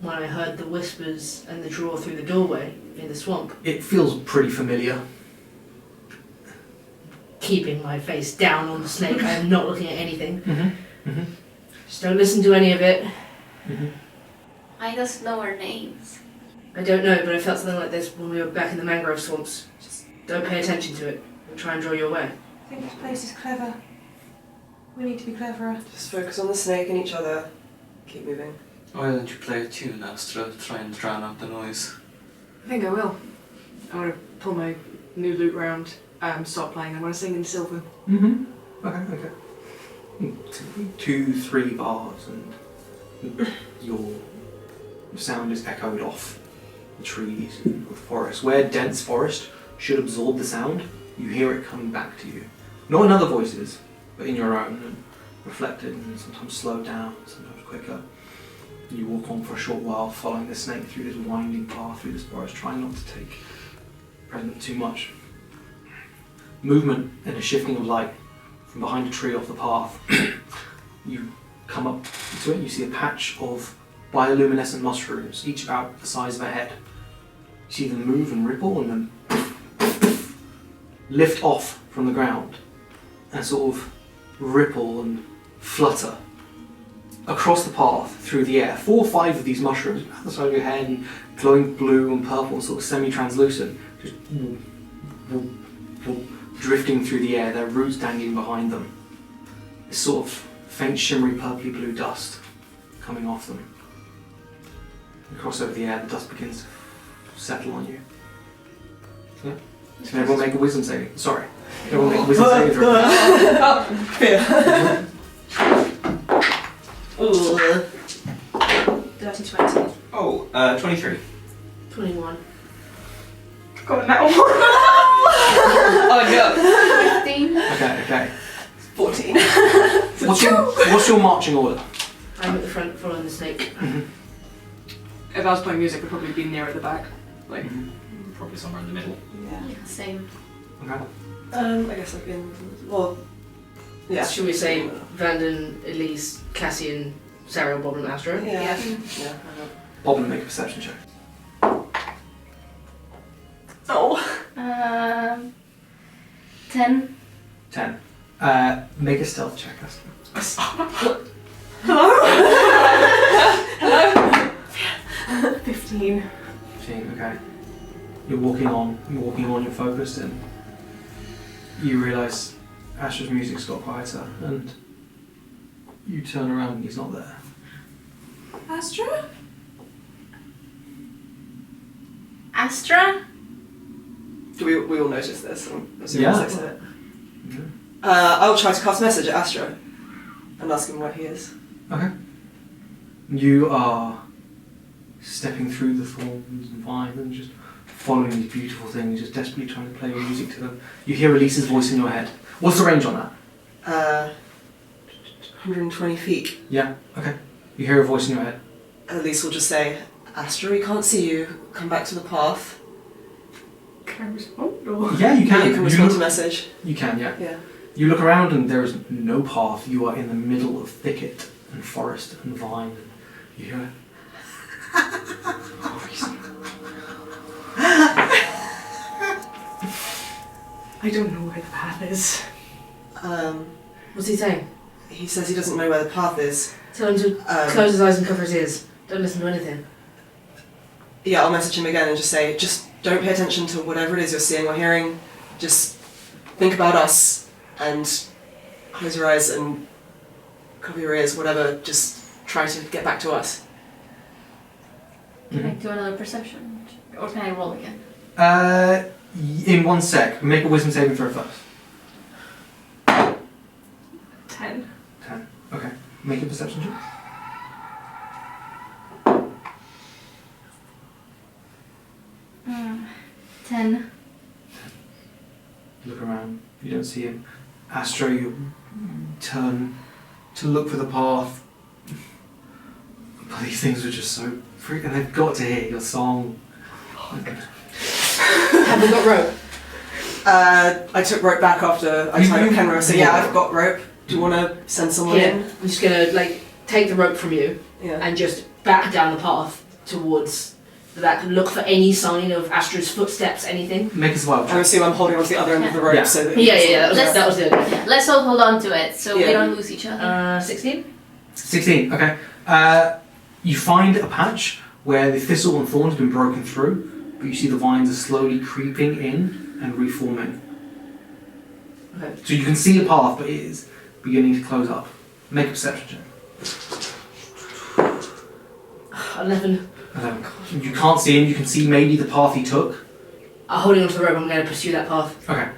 when I heard the whispers and the draw through the doorway in the swamp? It feels pretty familiar. Keeping my face down on the snake, I am not looking at anything. Just don't listen to any of it. I just know our names. I don't know, but I felt something like this when we were back in the mangrove swamps. Just don't pay attention to it. I'll try and draw you away. I think this place is clever. We need to be cleverer. Just focus on the snake and each other. Keep moving. Why don't you play a tune, Astra, to try and drown out the noise? I think I will. I want to pull my new lute round, start playing. I want to sing in Sylvan. Okay. 2, 3 bars and your sound is echoed off the trees and the forest. Where dense forest should absorb the sound, you hear it coming back to you. Not in other voices, but in your own, and reflected and sometimes slowed down, sometimes quicker. You walk on for a short while, following the snake through this winding path through this forest, trying not to take present too much. Movement and a shifting of light from behind a tree off the path. You come up to it, you see a patch of bioluminescent mushrooms, each about the size of a head. You see them move and ripple and then lift off from the ground and sort of ripple and flutter across the path through the air. 4 or 5 of these mushrooms at the side of your head and glowing blue and purple and sort of semi-translucent, just drifting through the air, their roots dangling behind them. This sort of faint shimmery purpley blue dust coming off them. Across over the air, the dust begins to settle on you. Yeah? Can everyone make a wisdom saving? Sorry. Can everyone make a wisdom saving throw? Dirty 20. Oh, 23. 21. Got that one. Oh 15. Okay. 14. What's your marching order? I'm at the front following the snake. If I was playing music, I'd probably be near at the back. Like, Probably somewhere in the middle. Yeah. Same. Okay. I guess I've been. Well. Yeah. Should we say Vanden, Elyse, Cassian, Sariel, Boblem, Astra? Yeah. Yeah. Boblem, make a perception check. Oh. 10. 10. Make a stealth check, Astra. Hello? 15. 15, okay. You're walking on, you're focused, and you realise Astra's music's got quieter, and you turn around and he's not there. Astra? Astra? Do we all notice this? I'm assuming Yeah. it's it. I'll try to cast a message at Astra and ask him where he is. Okay. You are stepping through the thorns and vines and just following these beautiful things, just desperately trying to play music to them. You hear Elise's voice in your head. What's the range on that? 120 feet. Yeah, okay. You hear a voice in your head. Elyse will just say, Astra, we can't see you. Come back to the path. Can I respond? Or? Yeah, you can. You can respond to message. You can, yeah. Yeah. You look around and there is no path. You are in the middle of thicket and forest and vine. You hear it. I don't know where the path is. What's he saying? He says he doesn't know where the path is. Tell him to close his eyes and cover his ears. Don't listen to anything. Yeah, I'll message him again and just say, just don't pay attention to whatever it is you're seeing or hearing. Just think about us and close your eyes and cover your ears, whatever. Just try to get back to us. Can I do another perception? Or can I roll again? In 1 sec. Make a wisdom saving throw first. 10. 10. Okay. Make a perception check. Mm, 10. Look around. You don't see him. Astra, you turn to look for the path. But these things are just so freaking. And they've got to hear your song. Have we got rope? I took rope back after I tied up Kenra, so yeah, I've got rope. Do you want to send someone Yeah. in? I'm just gonna take the rope from you Yeah. and just back down the path towards the back and look for any sign of Astra's footsteps, anything. Make a survival I check. assume I'm holding onto the other end of the rope Yeah. so that Yeah, Let's- that was the idea. Yeah, let's all hold on to it so we Yeah. don't lose each other. 16? 16. Okay. You find a patch where the thistle and thorn has been broken through, but you see the vines are slowly creeping in and reforming. Okay. So you can see a path, but it is beginning to close up. Make a perception check. 11. You can't see him. You can see maybe the path he took. Holding onto the rope, I'm going to pursue that path. Okay.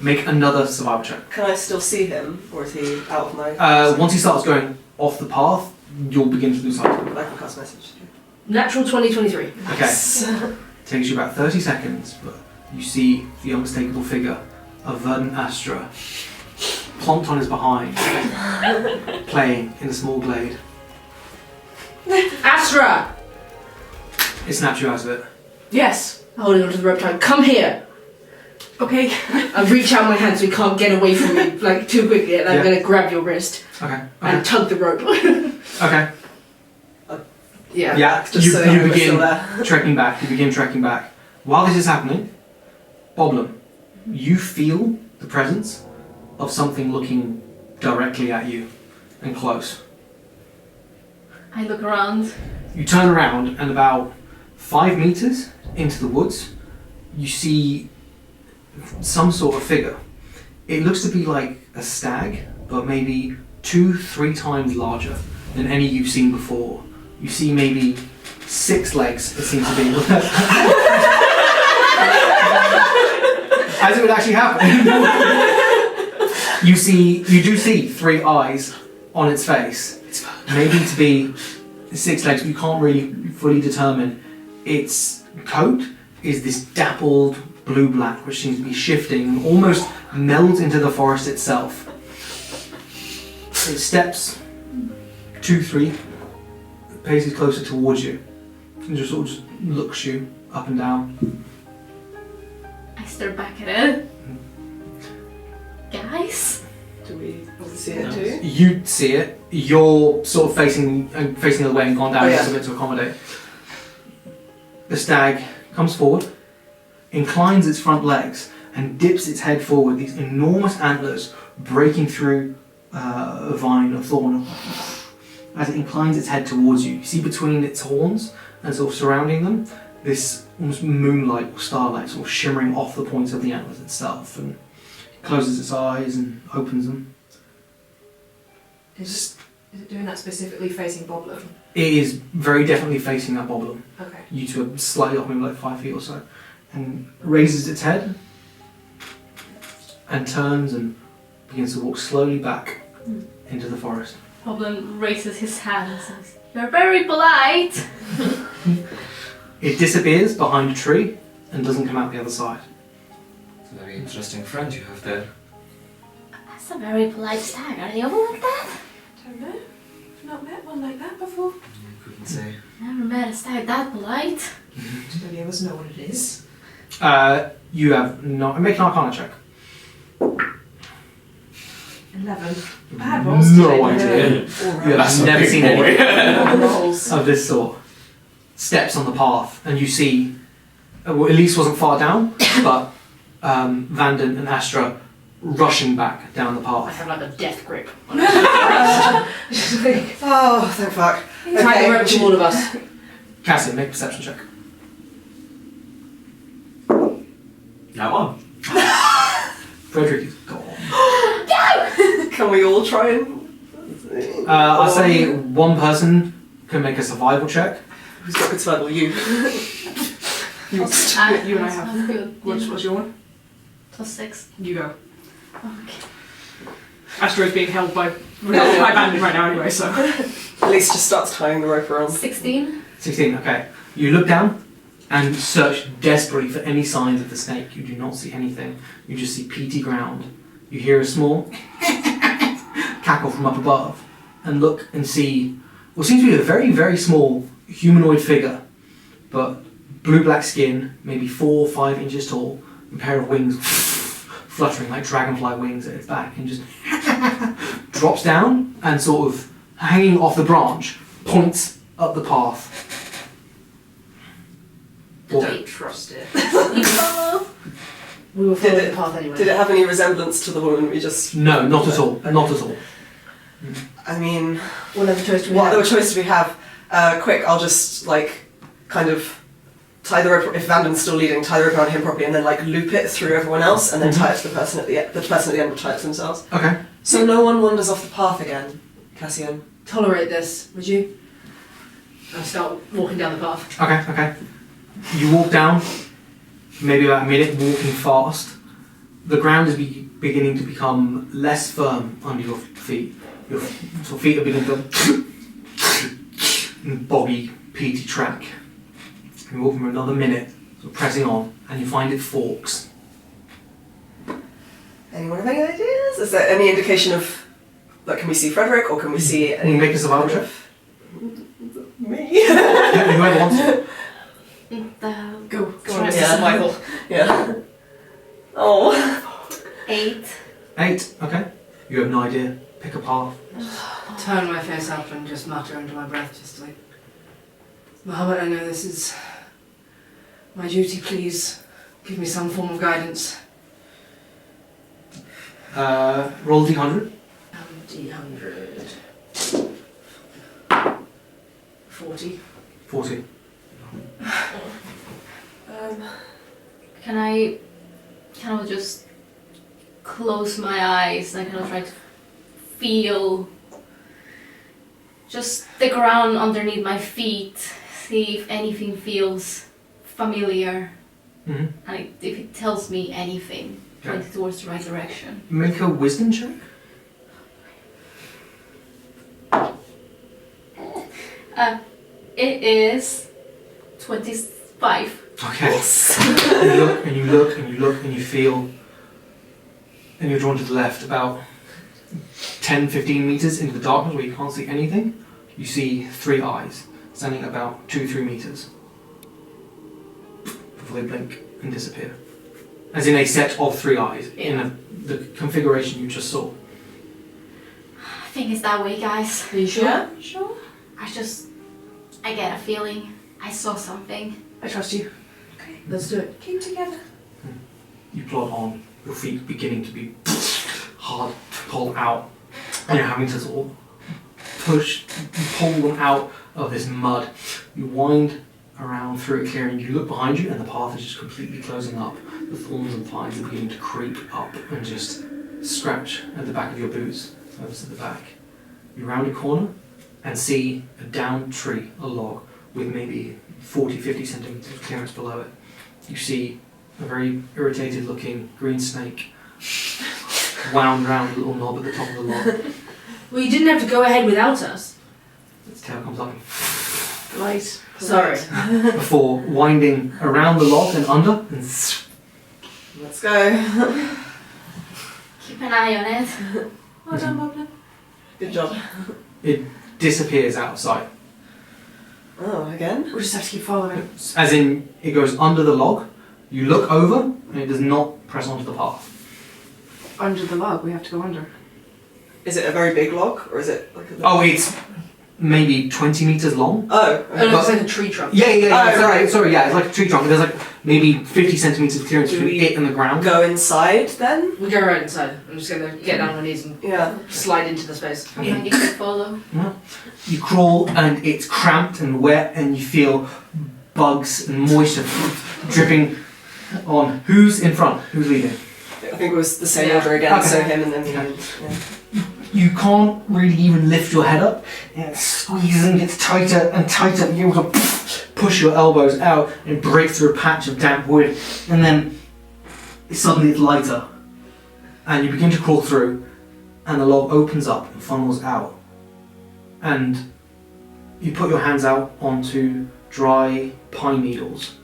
Make another survival check. Can I still see him, or is he out of my... Once he starts going off the path, you'll begin to lose sight of him. I can cast message. Natural 2023. Okay. Takes you about 30 seconds, but you see the unmistakable figure of Verdant Astra plonked on his behind, playing in a small glade. Astra! It snaps you out of it. Yes. Holding onto the rope tight. Come here! Okay. I reach out my hand so he can't get away from me too quickly, and I'm Yeah. going to grab your wrist Okay. and tug the rope. Okay. Yeah. Yeah. Just You so we're begin still there. trekking back. You begin trekking back. While this is happening, Boblem, you feel the presence of something looking directly at you and close. I look around. You turn around and about 5 meters into the woods, you see some sort of figure. It looks to be like a stag, but maybe 2-3 times larger than any you've seen before. You see maybe 6 legs, it seems to be. As it would actually happen. You do see 3 eyes on its face. Maybe to be 6 legs, but you can't really fully determine. Its coat is this dappled blue-black, which seems to be shifting and almost melds into the forest itself. It steps 2-3 paces closer towards you and just sort of looks you up and down. I stare back at it. Guys? Do we see it too? You see it. You're sort of facing the way and gone down a little bit to accommodate. The stag comes forward, inclines its front legs, and dips its head forward. These enormous antlers breaking through a vine, a thorn. As it inclines its head towards you, you see between its horns and sort of surrounding them this almost moonlight or starlight sort of shimmering off the points of the antlers itself. And closes its eyes and opens them. Is it doing that specifically facing Boblem? It is very definitely facing that Boblem. Okay. You two are slightly off, maybe like 5 feet or so, and raises its head and turns and begins to walk slowly back into the forest. Boblem raises his hand and says, "You're very polite." It disappears behind a tree and doesn't come out the other side. It's a very interesting friend you have there. That's a very polite stag. Are they all like that? Don't know. I've not met one like that before. I couldn't say. Never met a stag that polite. Do any of us know what it is? You have not. Make an Arcana check. 11. Bad rolls No today. idea. No. You have never seen any Rolls. of this sort. Steps on the path, and you see. Well, Elyse wasn't far down, but Vanden and Astra rushing back down the I path. have like a death grip. Oh, thank fuck. Tie the rope to all of us. Cassian, make a perception check. Now on. Frederick is gone. Can we all try and... I'll say one person can make a survival check. Who's got good survival? You. You and I have. Sounds good. What's your one? +6. You go. Okay. Astra is being held by Bandit right now anyway, so. Elyse just starts tying the rope around. 16. 16, okay. You look down and search desperately for any signs of the snake. You do not see anything. You just see peaty ground. You hear a small cackle from up above and look and see what seems to be a very, very small humanoid figure, but blue-black skin, maybe 4 or 5 inches tall, and a pair of wings fluttering like dragonfly wings at its back, and just drops down and sort of hanging off the branch, points up the path. Don't trust it. We were following the path anyway. Did it have any resemblance to the woman we just... No, not at all. Not at all. I mean, What other choice do we what have? other choice do we have? Quick, I'll just, like, kind of tie the rope, if Vanden's still leading, tie the rope around him properly, and then, like, loop it through everyone else, and then tie it to the person at the end. The person at the end will tie it to themselves. Okay. So no one wanders off the path again, Cassian. Tolerate this, would you? I'll start walking down the path. Okay, okay. You walk down, maybe about a minute, walking fast. The ground is beginning to become less firm under your feet. Your feet are beginning to boggy, peaty track. You walk for another minute, sort of pressing on, and you find it forks. Anyone have any ideas? Is there any indication of, like, can we see Frederick, or can we see Can any... you make a survival check? Me? Whoever wants to. Go. Go on, Mr. Survival. Yeah. Oh. 8. 8, okay. You have no idea. Pick a path. Turn my face up and just mutter under my breath, just like, Muhammad, I know this is my duty, please give me some form of guidance. Roll D100. D100. 40. 40. Can I kind of just close my eyes and kind of try to feel just the ground underneath my feet, see if anything feels familiar, Mm-hmm. and if it tells me anything, pointed towards the right direction. Make a wisdom check. It is 25. Okay. You look and you look and you look and you feel, and you're drawn to the left about 10-15 meters into the darkness where you can't see anything. You see 3 eyes standing about 2-3 meters before they blink and disappear. As in a set of 3 eyes in the configuration you just saw. I think it's that way, guys. Are you sure? Yeah? Sure. I get a feeling. I saw something. I trust you. Okay. Let's do it. Keep together. You plod on, your feet beginning to be hard to pull out, and you're having to sort of pull them out of this mud. You wind around through a clearing, you look behind you, and the path is just completely closing up. the thorns and vines are beginning to creep up and just scratch at the back of your boots, over to the back. You round a corner and see a downed tree, a log, with maybe 40-50 centimetres of clearance below it. You see a very irritated looking green snake wound round a little knob at the top of the log. Well, you didn't have to go ahead without us. Its tail comes up Light. Sorry. before winding around the log and under and Let's go. Keep an eye on it. Well done, Boblem. Good job. it disappears out of sight. Oh, again? We'll just have to keep following. As in, it goes under the log, you look over, and it does not press onto the path. Under the log, we have to go under. Is it a very big log, or is it like a... Oh, it's maybe 20 metres long. Oh, Oh, no, it's like a tree trunk. Yeah, Oh, it's right. sorry, yeah, it's like a tree trunk. There's like maybe 50 centimetres of clearance Do between we it and the ground. go inside then? We go right inside. I'm just gonna get down on my knees and Yeah. slide into the space. I'm going to follow. You crawl and it's cramped and wet and you feel bugs and moisture dripping on. Who's in front? Who's leading? I think it was the same Yeah. order again, Okay. so him and then me. Okay. Yeah. You can't really even lift your head up. And it squeezes and gets tighter and tighter. You're able to push your elbows out and break through a patch of damp wood. And then suddenly it's lighter. And you begin to crawl through and the log opens up and funnels out. And you put your hands out onto dry pine needles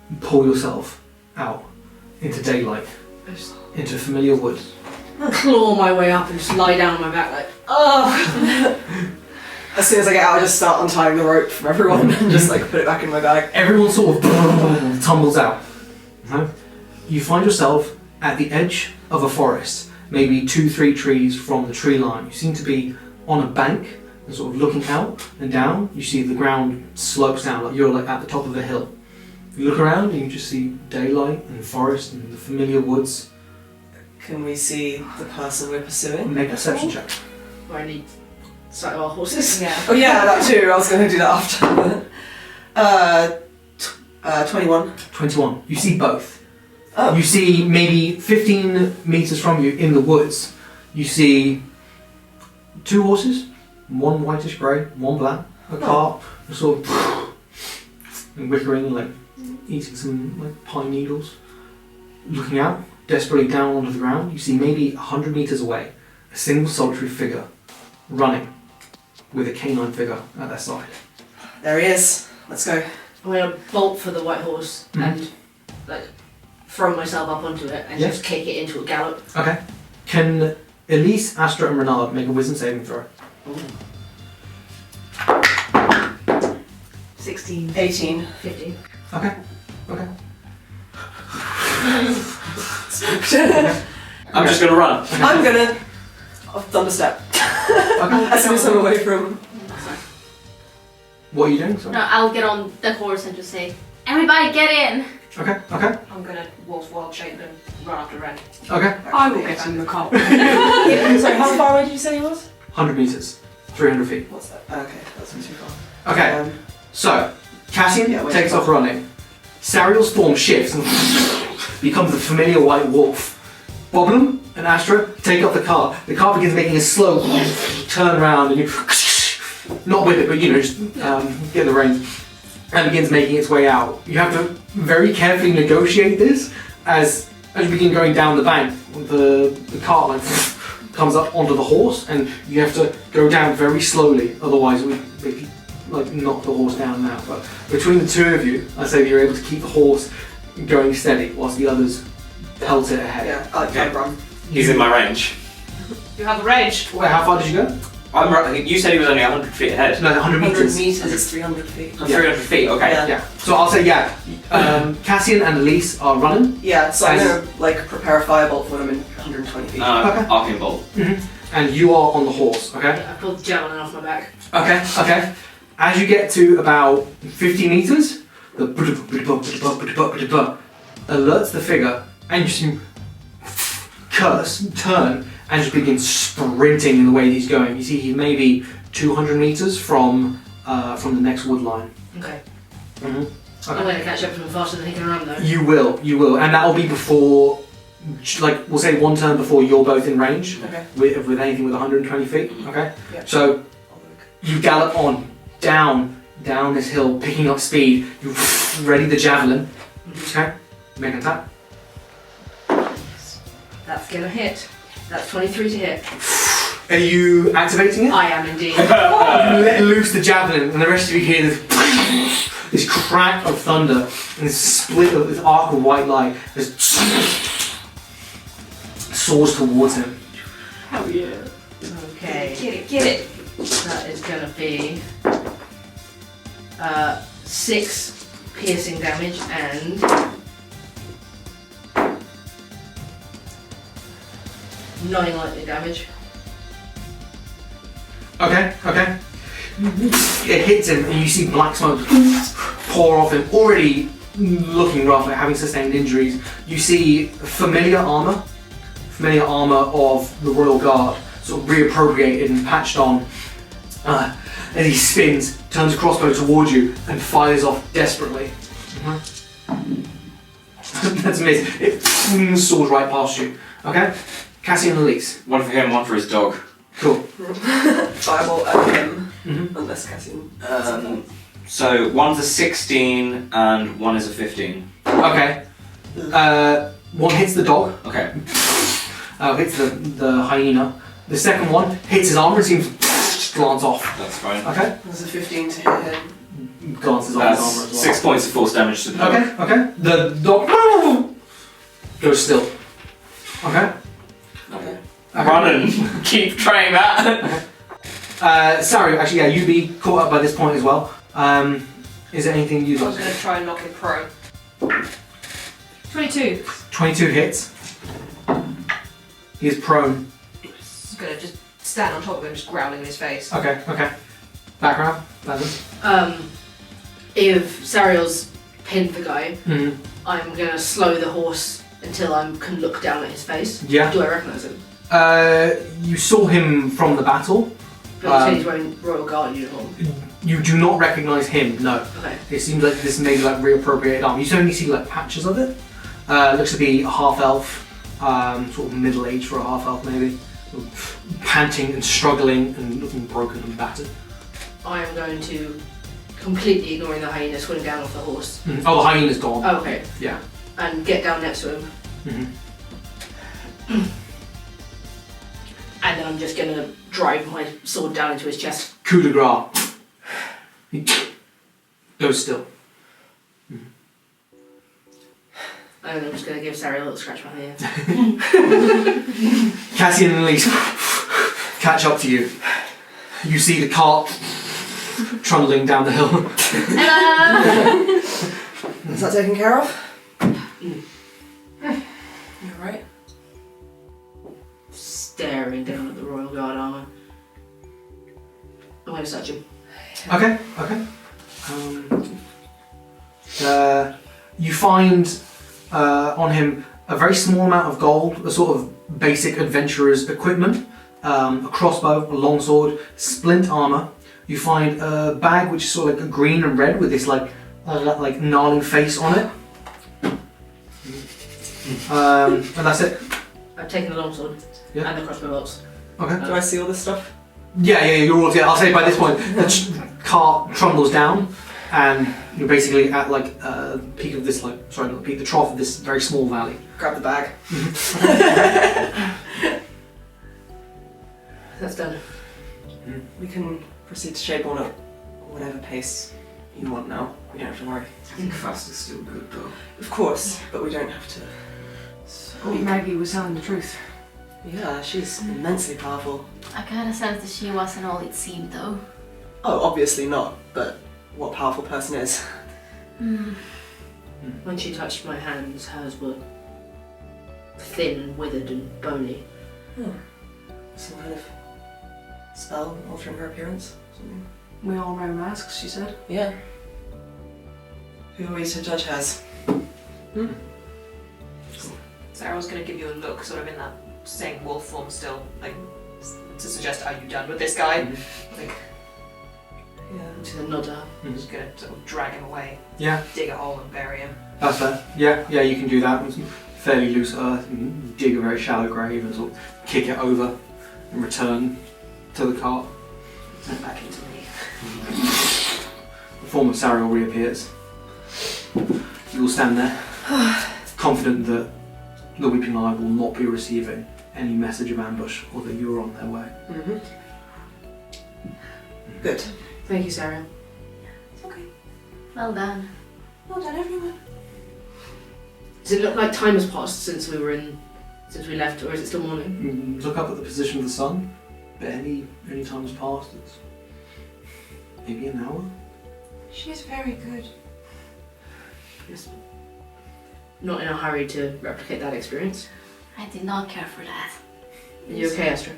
and pull yourself out into daylight, into familiar woods. Claw my way up and just lie down on my back like, oh! As soon as I get out, I just start untying the rope from everyone and just like put it back in my bag. Everyone sort of tumbles out. Right? You find yourself at the edge of a forest, maybe 2-3 trees from the tree line. You seem to be on a bank and sort of looking out and down. You see the ground slopes down, like you're like at the top of a hill. You look around and you just see daylight and forest and the familiar woods. Can we see the person we're pursuing? Make a perception check. Do I need sight of our horses? Yeah. Oh yeah, that too. I was going to do that after. 21. 21. You see both. Oh. You see maybe 15 metres from you in the woods. You see 2 horses, one whitish grey, one black, a cart, sort of and whickering and like eating some like pine needles. Looking out, desperately down onto the ground, you see maybe 100 metres away, a single solitary figure running with a canine figure at their side. There he is. Let's go. I'm gonna bolt for the white horse Mhm. and like throw myself up onto it and Yeah. just kick it into a gallop. Okay. Can Elyse, Astra and Renard make a wisdom saving throw? 16. 18. 15. Okay. Okay. I'm just gonna run. I'm gonna thunderstep Okay. as soon as I'm away from. What are you doing? Sorry. No, I'll get on the horse and just say, everybody get in! Okay. Okay. I'm gonna wolf wild shape and run after Ren. Okay. I will get in the car. So how far away did you say he was? 100 metres. 300 feet. What's that? Okay, that's not too far. Okay. So, Cassian Yeah, wait. takes off running. Sariel's form shifts and becomes the familiar white wolf. Boblem and Astra take up the car. The car begins making a slow turn around and you not with it, but you know, just get the reins and begins making its way out. You have to very carefully negotiate this as you begin going down the bank. The cart like comes up onto the horse and you have to go down very slowly, otherwise it would make you like knock the horse down now. But between the two of you, I say that you're able to keep the horse going steady whilst the others pelt it ahead. Yeah, I Okay. run. He's in my range. You have the range. Wait, how far did you go? You said he was only 100 feet ahead. No, 100 100 meters. meters is 300 feet. 300 feet, okay. Yeah. Yeah. So I'll say yeah. Cassian and Elyse are running, Yeah, so I'm As- gonna like prepare a firebolt when I'm in 120 feet. Okay. Arcane bolt. and you are on the horse. Okay. I pulled the javelin off my back. Okay. Okay. As you get to about 50 meters, the alerts the figure, and you see him curse, turn, and just begin sprinting in the way that he's going. You see he's maybe 200 meters from the next wood line. Okay. I'm going to catch up to him faster than he can run, though. You will, and that'll be before, like, we'll say one turn before you're both in range Okay. with anything with 120 feet. Okay. Yeah. So you gallop on down this hill, picking up speed. You ready the javelin. Okay. Make an attack. That's going to hit. That's 23 to hit. Are you activating it? I am indeed. You let loose the javelin, and the rest of you hear this crack of thunder and this split of this arc of white light just soars towards him. Hell yeah. Okay. Get it. That is going to be 6 piercing damage and 9 lightning damage. Okay. It hits him, and you see black smoke pour off him, already looking rough, like having sustained injuries. You see familiar armour of the Royal Guard, sort of reappropriated and patched on. And he spins, turns a crossbow towards you, and fires off desperately. That's amazing. It soars right past you. Okay? Cassian and Elyse. One for him, one for his dog. Cool. Fireball at him, Mhm. unless Cassian. So one's a 16 and one is a 15. Okay. One hits the dog, Okay. hits the hyena. The second one hits his armor and seems to just glance off. That's fine. Okay? There's a 15 to hit him. Glances off his That's armor as well. 6 points of force damage to the dog. Okay. The dog goes still. Okay? Okay. Run and keep trying that. Sariel, actually, yeah, you'd be caught up by this point as well. Is there anything you'd I like was to going to try and knock him prone. 22. 22 hits. He is prone. I was going to just stand on top of him, just growling in his face. Okay. Background? If Sariel's pinned the guy, Mm-hmm. I'm going to slow the horse until I can look down at his face. Yeah. Do I recognise him? You saw him from the battle. But you said he's wearing Royal Guard uniform. You do not recognise him, no. Okay. It seems like this may be like reappropriated armor. You only see like patches of it. Looks to be a half-elf, sort of middle-aged for a half-elf maybe. Panting and struggling and looking broken and battered. I am going to, completely ignoring the hyena, swing down off the horse. Mm. Oh, the hyena's gone. Oh, okay. Yeah. And get down next to him. Mm-hmm. And then I'm just going to drive my sword down into his chest. Coup de grace. He goes still. And I'm just going to give Sariel a little scratch behind the ear. Cassian and Elyse catch up to you. You see the cart trundling down the hill. Is that taken care of? Mm. You alright? Staring down at the Royal Guard armour. I'm going to search him. Okay. You find on him a very small amount of gold, a sort of basic adventurer's equipment, a crossbow, a longsword, splint armour. You find a bag which is sort of like green and red with this like gnarling face on it. And that's it. I've taken the longsword Yeah. and the crossbow bolts. Okay. Do I see all this stuff? Yeah, you're all together. I'll say by this point the cart trundles down, and you're basically at like peak of this the trough of this very small valley. Grab the bag. That's done. We can proceed to Shapeborn at whatever pace you want now. We don't have to worry. I think fast is still good though. Of course, but we don't have to. Oh, Maggie was telling the truth. Yeah, she's immensely powerful. I kind of sense that she wasn't all it seemed, though. Oh, obviously not, but what powerful person is? When she touched my hands, hers were thin, withered and bony. Some kind of spell altering her appearance? Something? We all wear masks, she said. Yeah. Who are we to judge hers? Sarah's going to give you a look, sort of in that same wolf form still, like to suggest, are you done with this guy? Like, Yeah. I'm just gonna nod to her. I'm just gonna sort of drag him away, Yeah, dig a hole and bury him. that's fair. Yeah, you can do that with some fairly loose earth and dig a very shallow grave and sort of kick it over and return to the cart. Send back into me. The form of Sariel reappears. You will stand there, confident that the Weeping Eye will not be receiving any message of ambush or that you are on their way. Mm-hmm. Good. Thank you, Sariel. It's okay. Well done. Well done, everyone. Does it look like time has passed since we left, or is it still morning? Look up at the position of the sun, but any time has passed. It's maybe an hour. She is very good. Yes. Not in a hurry to replicate that experience. I did not care for that. Are you okay, Astra?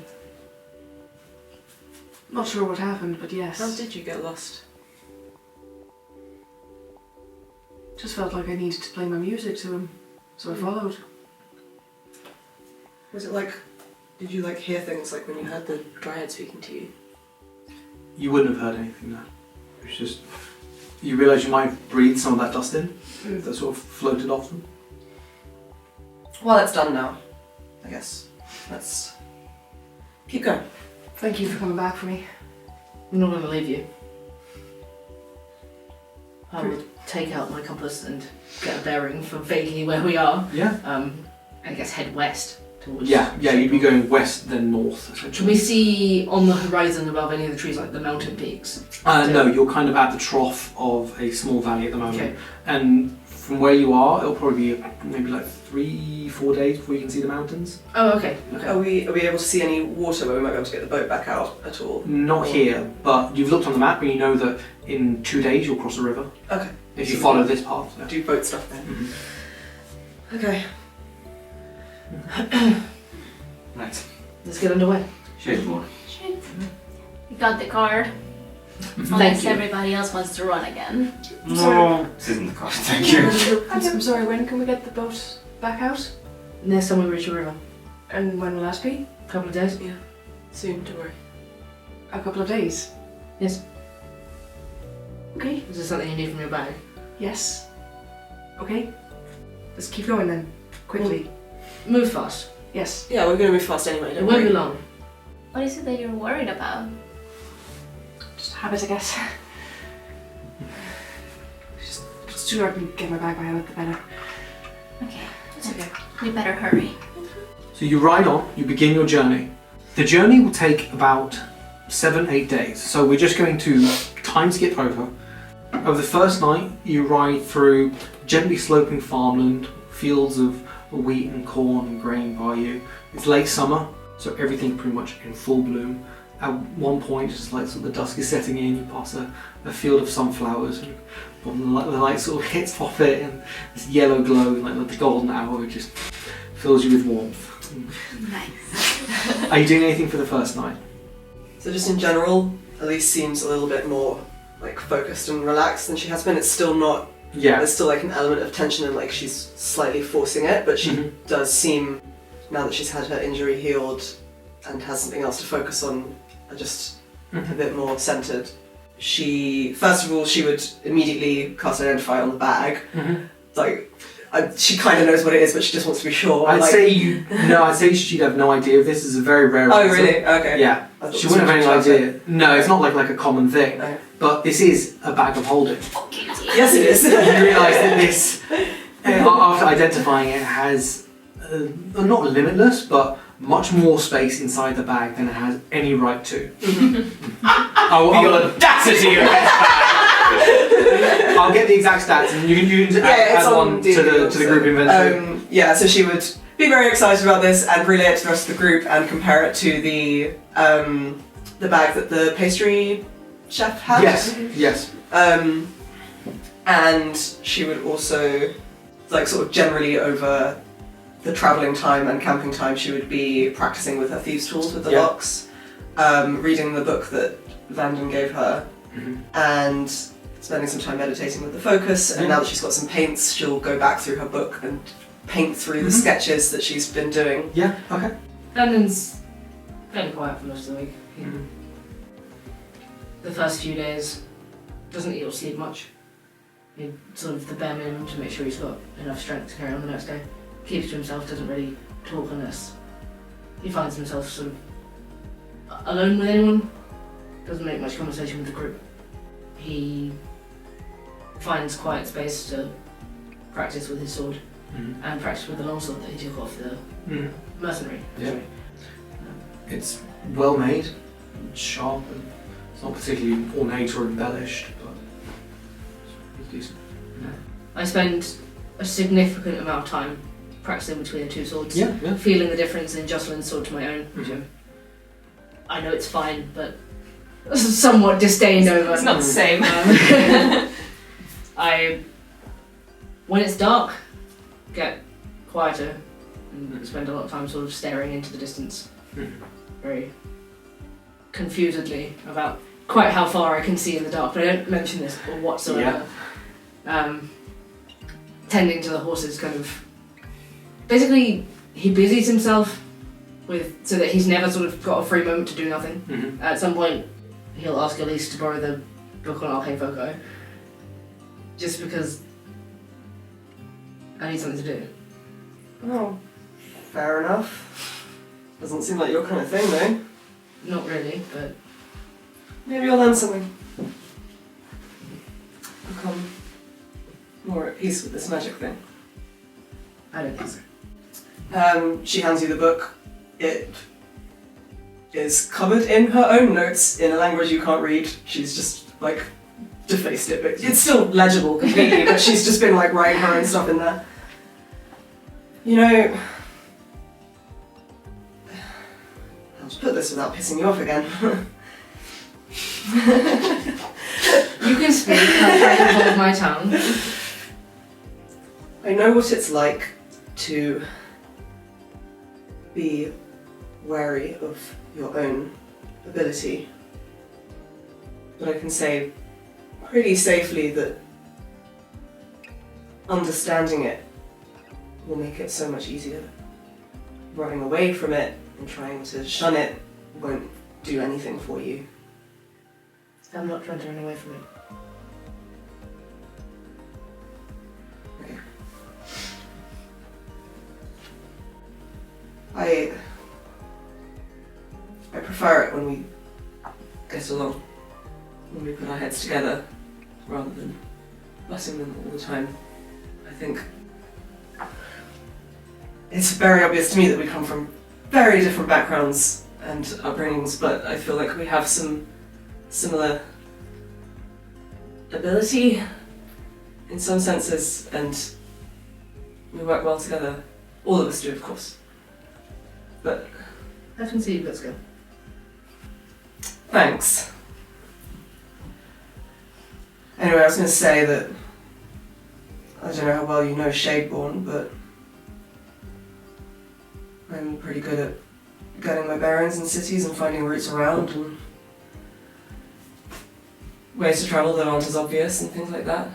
Not sure what happened, but yes. How did you get lost? Just felt like I needed to play my music to him, so I followed. Was it like, did you like hear things like when you heard the dryad speaking to you? You wouldn't have heard anything now. It's just you realise you might have breathed some of that dust in that sort of floated off them. Well, it's done now, I guess. Let's keep going. Thank you for coming back for me. I'm not going to leave you. I will take out my compass and get a bearing for vaguely where we are. Yeah. I guess head west towards. Yeah, you'd be going west then north Can essentially. we see on the horizon above any of the trees, like the mountain peaks? No, you're kind of at the trough of a small valley at the moment. Okay. And from where you are, it'll probably be maybe like 3-4 days before you can see the mountains. Oh, okay. Are we able to see any water where we might be able to get the boat back out at all? Not here, but you've looked on the map and you know that in 2 days you'll cross a river. Okay. If you So follow we this path. Yeah. do boat stuff then. Mhm. Okay. Right. Let's get underway. Shadeborn. Shit. You got the card. Thank Unless you. everybody else wants to run again. No. This isn't the card, thank you. I'm sorry, when can we get the boat back out? Next time we reach a river. And when will that be? A couple of days. Soon, don't worry. A couple of days? Yes. Okay. Is there something you need from your bag? Yes. Okay. Let's keep going then. Quickly. Move fast. Yes. Yeah, we're going to move fast anyway, It don't won't worry. be long. What is it that you're worried about? Just habit, I guess. Just sooner I can get my bag out, the better. Okay. It's okay. We better hurry. So you ride on, you begin your journey. The journey will take about 7-8 days. So we're just going to time skip over. Over the first night, you ride through gently sloping farmland, fields of wheat and corn and grain by you. It's late summer, so everything pretty much in full bloom. At one point, just like sort of the dusk is setting in, you pass a field of sunflowers, and when the light sort of hits off it, and this yellow glow, like the golden hour, just fills you with warmth. Nice. Are you doing anything for the first night? So just in general, Elyse seems a little bit more like focused and relaxed than she has been. It's still not, Yeah. there's still like an element of tension and like she's slightly forcing it, but she Mhm. does seem, now that she's had her injury healed and has something else to focus on, just a bit more centered. She, first of all, she would immediately cast Identify on the bag. Mhm. Like, she kind of knows what it is, but she just wants to be sure. I'd like, say she'd have no idea of this. This is a very rare. Oh, answer. really? Okay. Yeah. I thought She this wouldn't have was any just idea. No, it's not like a common thing. Okay. But this is a bag of holding. Yes, it is. You realise that this, after identifying it, has not limitless, but much more space inside the bag than it has any right to. The audacity of this I'll get the exact stats, and you can add one to the group inventory. Yeah, so she would be very excited about this and relay it to the rest of the group and compare it to the bag that the pastry chef had. Yes. And she would also, like, sort of generally over the travelling time and camping time, she would be practicing with her thieves' tools with the Yeah. locks, reading the book that Vanden gave her, Mhm. and spending some time meditating with the focus. And now that she's got some paints, she'll go back through her book and paint through the Mhm. sketches that she's been doing. Yeah. Okay. London's fairly quiet for most of the week. Mhm. The first few days, doesn't eat or sleep much. He sort of the bare minimum to make sure he's got enough strength to carry on the next day. Keeps to himself, doesn't really talk unless he finds himself sort of alone with anyone. Doesn't make much conversation with the group. He finds quiet space to practice with his sword and practice with the longsword that he took off the mercenary. Yeah. It's well made, and sharp, and it's not particularly ornate or embellished, but it's decent. I spend a significant amount of time practicing between the two swords, Yeah, yeah. feeling the difference in Jocelyn's sword to my own, which I know it's fine, but somewhat disdained over. It's not the same. When it's dark, get quieter and spend a lot of time sort of staring into the distance, very confusedly about quite how far I can see in the dark, but I don't mention this whatsoever. Tending to the horses, kind of. Basically, he busies himself with so that he's never sort of got a free moment to do nothing. At some point, he'll ask Elyse to borrow the book on Arcane Foci, just because I need something to do. Oh, fair enough. Doesn't seem like your kind of thing, though. Not really, but Maybe you'll learn something. Become more at peace with this magic thing. I don't think so. She hands you the book. It is covered in her own notes in a language you can't read. She's just like defaced it, but it's still legible completely, but she's just been like writing her own stuff in there. You know, I'll just put this without pissing you off again. You can speak, I'll try to hold my tongue. I know what it's like to be wary of your own ability, but I can say pretty safely that understanding it will make it so much easier. Running away from it and trying to shun it won't do anything for you. I'm not trying to run away from it. Okay. I prefer it when we get along, when we put our heads together, rather than butting them all the time. I think it's very obvious to me that we come from very different backgrounds and upbringings, but I feel like we have some similar ability in some senses, and we work well together. All of us do, of course. But I can see you've got skill. thanks. Anyway, I was going to say that I don't know how well you know Shadeborn, but I'm pretty good at getting my bearings in cities and finding routes around and ways to travel that aren't as obvious and things like that.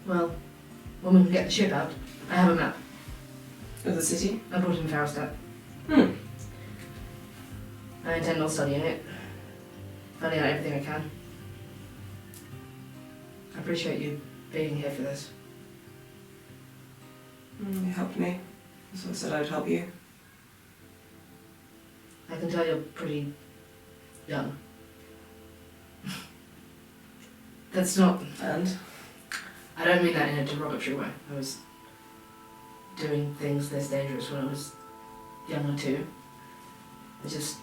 Well, when we can get the ship out, I have a map. Of the city? I brought it in Farrowstadt. I intend on studying it, finding out everything I can. I appreciate you being here for this. You helped me, so I said I'd help you. I can tell you're pretty young. That's not... And? I don't mean that in a derogatory way. I was doing things this dangerous when I was younger too. I just...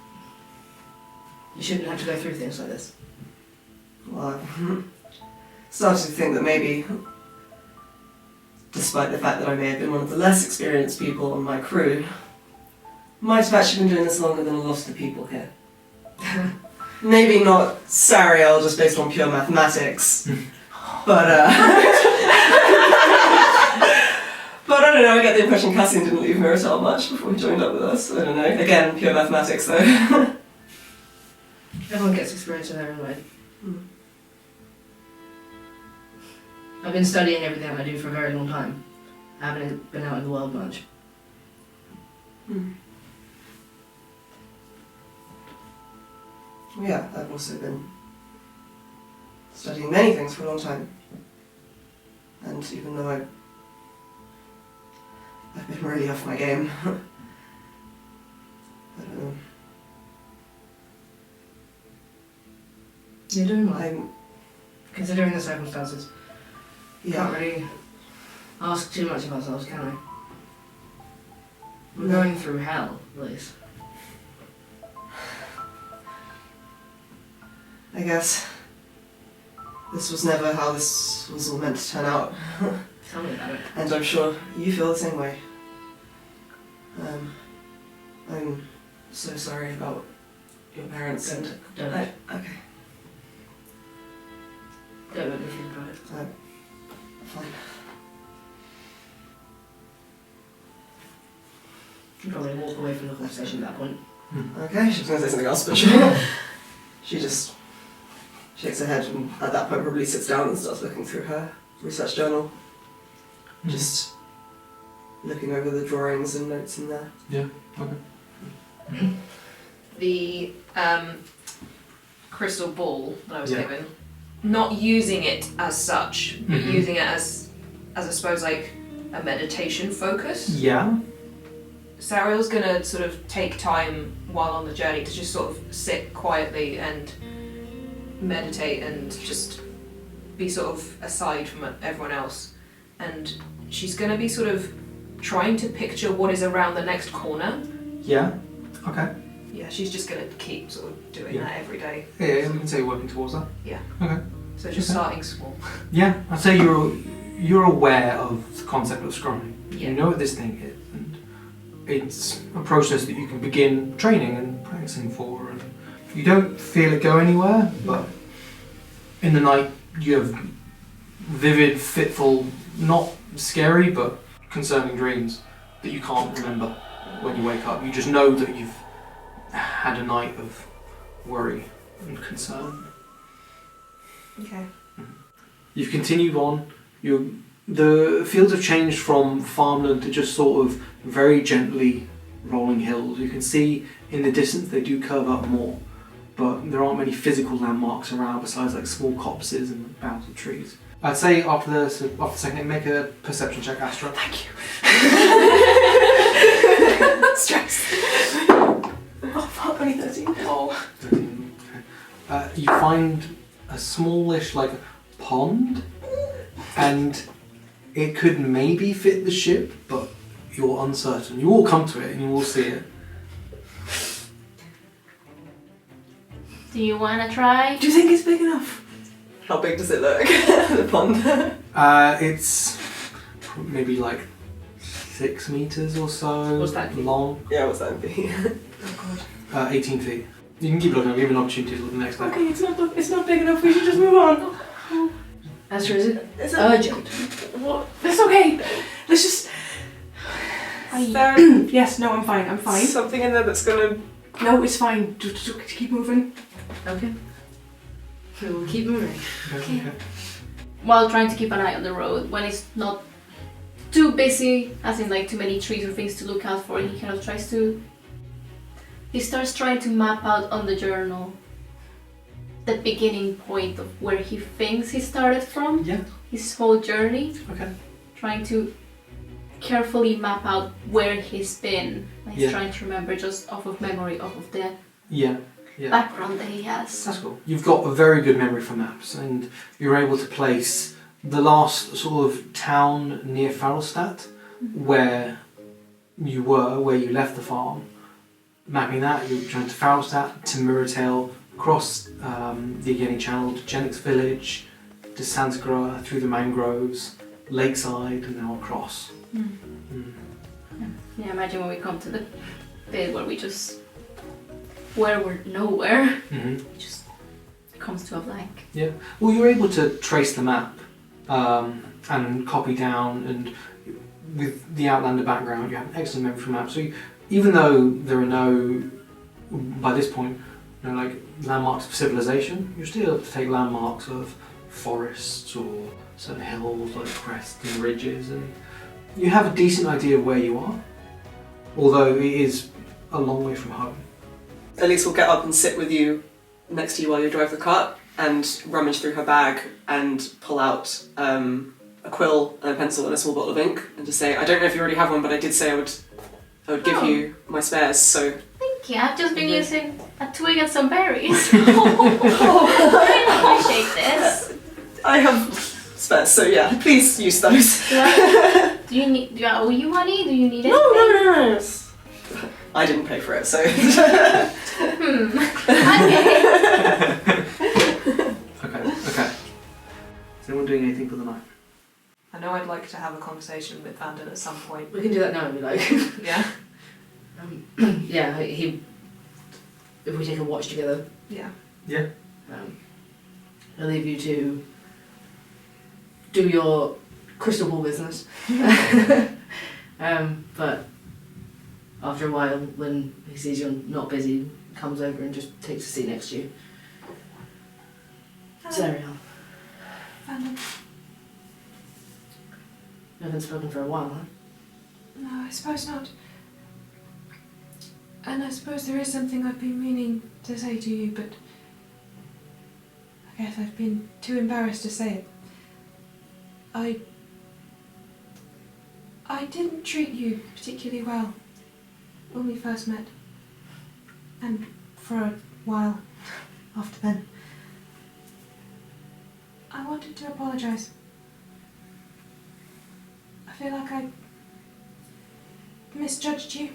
You shouldn't have to go through things like this. Well, I've started to think that maybe, despite the fact that I may have been one of the less experienced people on my crew, might have actually been doing this longer than a lot of the people here. Maybe not Sariel just based on pure mathematics, but but I don't know, I get the impression Cassian didn't leave Miratel much before he joined up with us. I don't know. Again, pure mathematics though. Everyone gets experience in their own way. I've been studying everything I do for a very long time. I haven't been out in the world much. Yeah, I've also been studying many things for a long time. And even though I've been really off my game, I don't know. You're doing well. Considering the circumstances. Yeah. Can't really ask too much of ourselves, can we? We're going through hell, Elyse. I guess this was never how this was all meant to turn out. Tell me about it. And I'm sure you feel the same way. I'm so sorry about your parents and... Don't okay. Don't let me think about it. Fine. You probably walk away from the conversation at that point. Okay, she was going to say something else, but she just shakes her head and at that point probably sits down and starts looking through her research journal. Just looking over the drawings and notes in there. Yeah, okay. The crystal ball that I was Yeah. given, not using it as such, but Mhm. using it as I suppose like a meditation focus. Yeah. Sariel's gonna sort of take time while on the journey to just sort of sit quietly and meditate and just be sort of aside from everyone else. And she's gonna be sort of trying to picture what is around the next corner. Yeah. Okay. Yeah, she's just gonna keep sort of doing Yeah. that every day. Yeah, we can say you're working towards that. Yeah. Okay. So just Okay. starting small. Yeah, I'd say you're aware of the concept of scrying. Yeah. You know what this thing is, and it's a process that you can begin training and practicing for. And you don't feel it go anywhere, but in the night you have vivid, fitful, not scary, but concerning dreams that you can't remember when you wake up. You just know that you've had a night of worry and concern. Okay. You've continued on. The fields have changed from farmland to just sort of very gently rolling hills. You can see in the distance they do curve up more, but there aren't many physical landmarks around besides like small copses and boughs of trees. I'd say after the second, make a perception check, Astra. Thank you. Stress. Oh fuck, only 13. Oh. 13, okay. You find a smallish like pond, and it could maybe fit the ship, but you're uncertain. You will come to it and you will see it. Do you want to try? Do you think it's big enough? How big does it look, the pond? It's maybe like 6 meters or so What's that? long. Yeah, what's that in feet? 18 feet. You can keep looking. I'll give you an opportunity to look the next day. Okay, it's not big enough. We should just move on. Astra, is it urgent? What? That's okay. Let's just. Yes. No, I'm fine. I'm fine. Something in there that's gonna... No, it's fine. Just keep moving. Okay. We will keep moving. Okay. While trying to keep an eye on the road, when it's not too busy, as in like too many trees or things to look out for, he kind of tries to... He starts trying to map out on the journal the beginning point of where he thinks he started from. Yeah. His whole journey. Okay. Trying to carefully map out where he's been. He's Yeah. trying to remember just off of memory, off of the Yeah. Yeah. background that he has. That's cool. You've got a very good memory for maps, and you're able to place the last sort of town near Farrelstadt, where you were, where you left the farm. Mapping that, you went to Farrelstadt, to Mirrortail, across the Yeni Channel to Genix Village, to Sanskra, through the mangroves, Lakeside, and now across. Yeah, imagine when we come to the bit where where we're nowhere, Mm-hmm. it just comes to a blank. Yeah. Well, you're able to trace the map and copy down, and with the Outlander background, you have an excellent memory for maps. So even though there are no, by this point, like landmarks of civilization, you're still able to take landmarks of forests or certain hills like crests and ridges, and you have a decent idea of where you are, although it is a long way from home. Elyse will get up and sit with you next to you while you drive the cart. and rummage through her bag and pull out a quill and a pencil and a small bottle of ink and just say, I don't know if you already have one, but I did say I would give you my spares, so... Thank you. I've just been using a twig and some berries. I appreciate this. I have spares, so yeah, please use those. Do you need? Do I owe you money? Do you need it? No. I didn't pay for it, so... Okay. Okay. Is anyone doing anything for the night? I know I'd like to have a conversation with Vanden at some point. We can do that now if you like. Yeah? Yeah, if we take a watch together, Yeah. Yeah. I'll leave you to do your crystal ball business. But after a while, when he sees you're not busy, he comes over and just takes a seat next to you. Sariel, Vanden. we haven't spoken for a while, huh? No, I suppose not. And I suppose there is something I've been meaning to say to you, but I guess I've been too embarrassed to say it. I didn't treat you particularly well when we first met, and for a while after then. I wanted to apologise. I feel like I misjudged you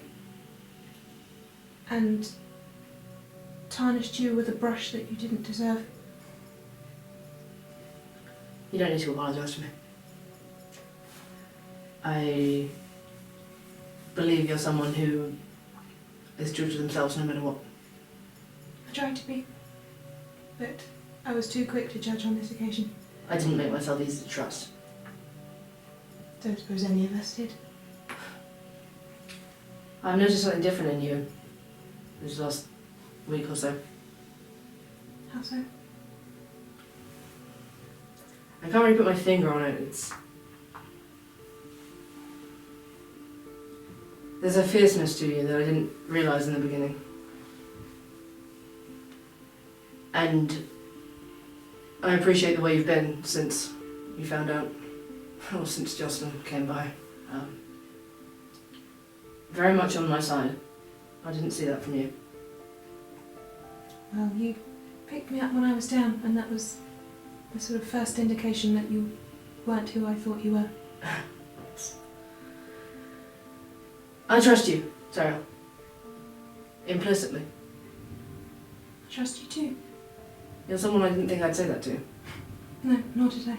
and tarnished you with a brush that you didn't deserve. You don't need to apologise to me. I believe you're someone who is true to themselves no matter what. I tried to be, but I was too quick to judge on this occasion. I didn't make myself easy to trust. Don't suppose any of us did. I've noticed something different in you this last week or so. How so? I can't really put my finger on it. There's a fierceness to you that I didn't realise in the beginning. And I appreciate the way you've been since you found out, or since Jocelyn came by. Very much on my side. I didn't see that from you. Well, you picked me up when I was down, and that was the sort of first indication that you weren't who I thought you were. I trust you, Sariel. Implicitly. I trust you too. You're someone I didn't think I'd say that to. No, nor did I.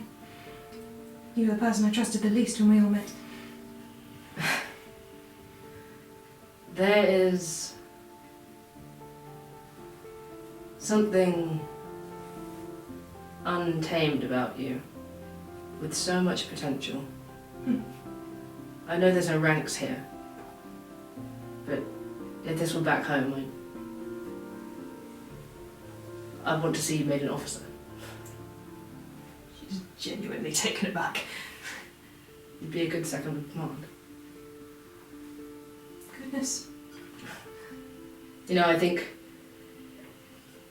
You were the person I trusted the least when we all met. There is something untamed about you, with so much potential. I know there's no ranks here, but if this were back home, I'd want to see you made an officer. She's genuinely taken aback. You'd be a good second in command. Goodness. You know, I think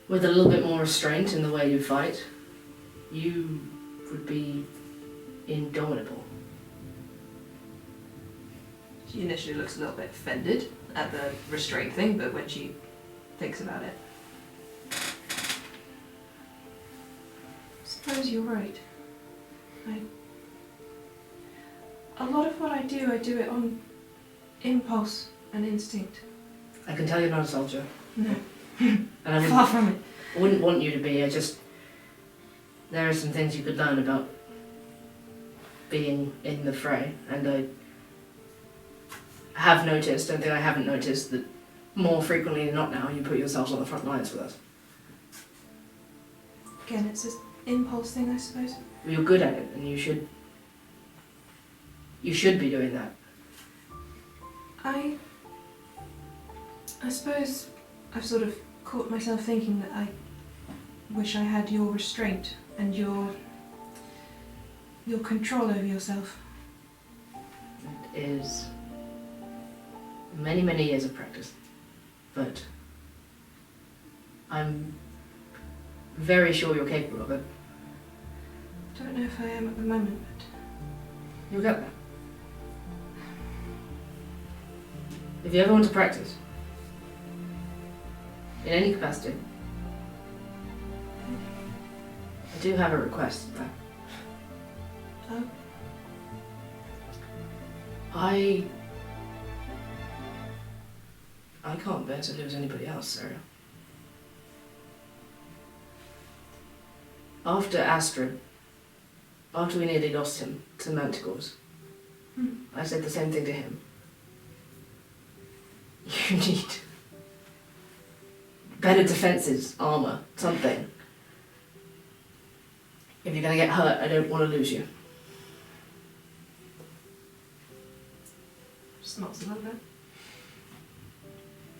with a little bit more restraint in the way you fight, you would be indomitable. She initially looks a little bit offended at the restraint thing, but when she thinks about it, I suppose you're right. A lot of what I do it on impulse and instinct. I can tell you're not a soldier. No. And I Far from it. wouldn't want you to be. There are some things you could learn about being in the fray, and I have noticed, don't think I haven't noticed, that more frequently than not now you put yourselves on the front lines with us. Again, it's an impulse thing, I suppose. You're good at it, and you should be doing that. I suppose I've sort of caught myself thinking that I wish I had your restraint and your control over yourself. It is many, many years of practice, but I'm very sure you're capable of it. I don't know if I am at the moment, but You'll get there. If you ever want to practice, in any capacity, I do have a request though. Oh. I can't bear to lose anybody else, Sariel. After Astra, after we nearly lost him to Manticores, I said the same thing to him. You need better defenses, armor, something. If you're gonna get hurt, I don't want to lose you. just nods a little bit.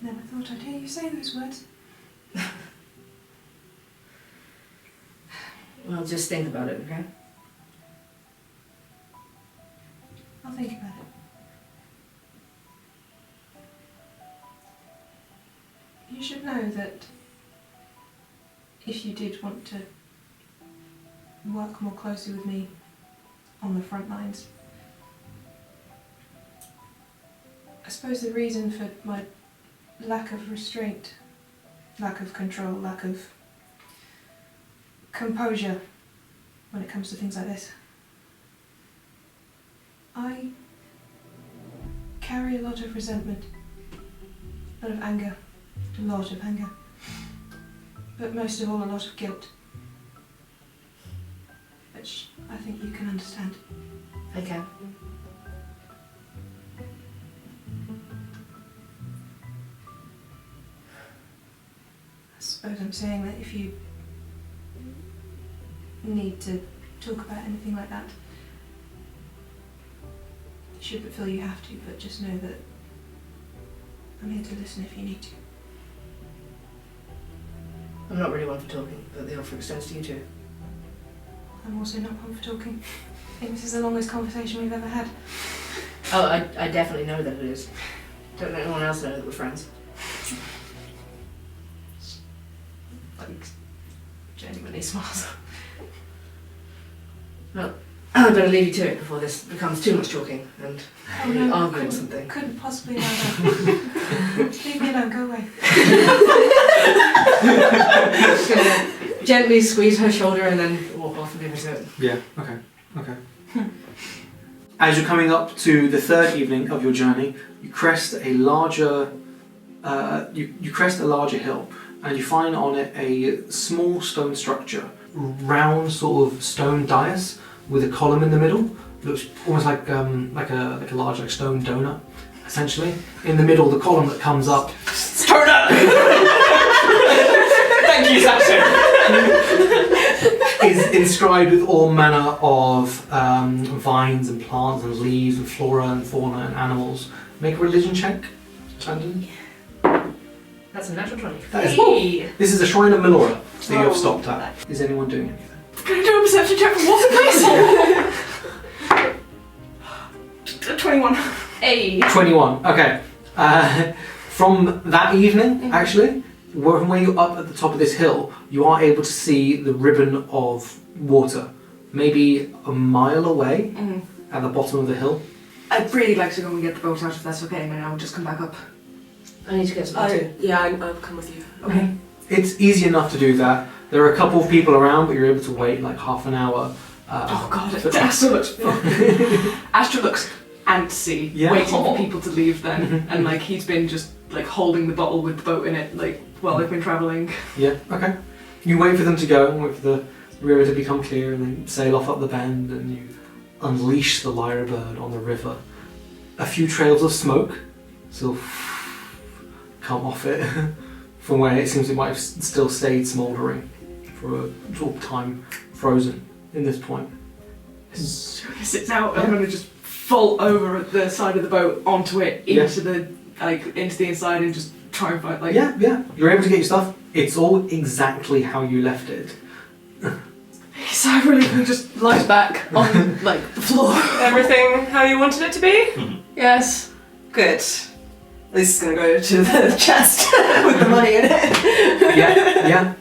Never thought I'd hear you say those words. Well, just think about it, okay? I'll think about it. You should know that if you did want to work more closely with me on the front lines, I suppose the reason for my lack of restraint, lack of control, lack of composure when it comes to things like this, I carry a lot of resentment, a lot of anger, but most of all a lot of guilt, which I think you can understand. I can. I suppose I'm saying that if you need to talk about anything like that, you shouldn't feel you have to, but just know that I'm here to listen if you need to. I'm not really one for talking, but the offer extends to you too. I'm also not one for talking. I think this is the longest conversation we've ever had. Oh, I definitely know that it is. Don't let anyone else know that we're friends. Like, genuinely smiles. Well, I better leave you to it before this becomes too much talking and Oh no, argue or something. couldn't possibly allow that. Leave me alone, go away. Just gonna gently squeeze her shoulder and then walk off and leave her to it. Yeah, okay. As you're coming up to the third evening of your journey, you crest a larger you crest a larger hill, and you find on it a small stone structure, round sort of stone dais with a column in the middle. Looks almost like a large stone donut, essentially. In the middle, the column that comes up. Donut! Thank you, Saxon! Is inscribed with all manner of vines and plants and leaves and flora and fauna and animals. Make a religion check, Brandon. That's a natural 20. That is, this is a shrine of Melora that you have stopped at. Is anyone doing anything? Can I do a perception check for water, please? 21. Hey! 21. Okay. From that evening, actually, from where you're up at the top of this hill, you are able to see the ribbon of water, maybe a mile away at the bottom of the hill. I'd really like to go and get the boat out if that's okay, and then I'll just come back up. I need to get some too. Yeah, I'll come with you. Okay. It's easy enough to do that. There are a couple of people around, but you're able to wait like half an hour. Oh god, Astra looks Astra looks antsy, Yeah. waiting for people to leave then. And like he's been just like holding the bottle with the boat in it, like while they've been travelling. Yeah, okay. You wait for them to go and wait for the river to become clear and then sail off up the bend and you unleash the lyre bird on the river. A few trails of smoke still come off it from where it seems it might have still stayed smouldering for a sort of time frozen in this point. As soon as it's out, I'm gonna just fall over at the side of the boat onto it into the inside and just try and find Yeah. You're able to get your stuff. It's all exactly how you left it. sigh of relief and just lies back on like the floor. Everything how you wanted it to be? Yes. Good. This is gonna go to the chest with the money in it. Yeah.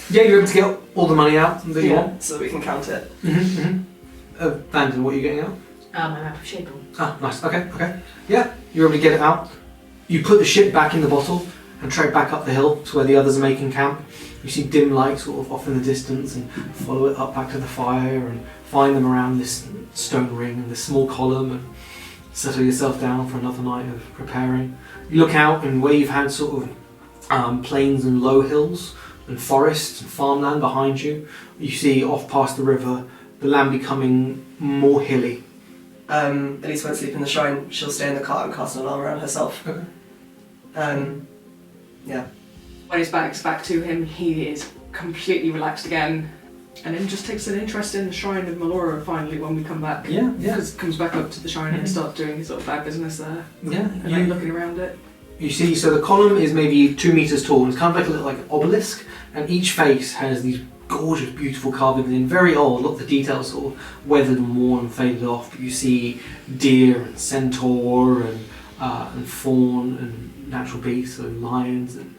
Yeah, you're able to get all the money out that you want. so we can count it. Vandal, what are you getting out? My map of Shapeable. Ah, nice. Okay. Yeah, you're able to get it out. You put the ship back in the bottle and trek back up the hill to where the others are making camp. You see dim light sort of off in the distance and follow it up back to the fire and find them around this stone ring and this small column and settle yourself down for another night of preparing. You look out and where you've had sort of plains and low hills and forests and farmland behind you, you see off past the river the land becoming more hilly. Elyse won't sleep in the shrine. She'll stay in the cart and cast an alarm around herself. Okay. Yeah. When his back's back to him, he is completely relaxed again, and then just takes an interest in the shrine of Melora finally when we come back. Yeah. Because comes back up to the shrine and starts doing his sort of bad business there. Yeah. And like looking around it. You see, so the column is maybe 2 meters tall. It's kind of like a little like obelisk, and each face has these gorgeous, beautiful carvings in. Very old. A lot of the details sort of weathered and worn and faded off. But you see deer and centaur and fawn and natural beasts, so lions and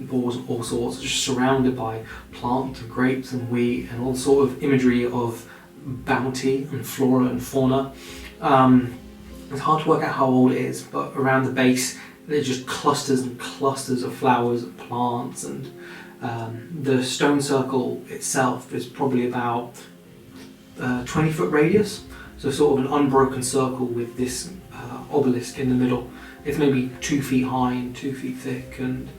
boars and all sorts, just surrounded by plants and grapes and wheat and all sort of imagery of bounty and flora and fauna. It's hard to work out how old it is, but around the base there's just clusters and clusters of flowers and plants, and the stone circle itself is probably about 20-foot radius, so sort of an unbroken circle with this obelisk in the middle. It's maybe 2 feet high and 2 feet thick, and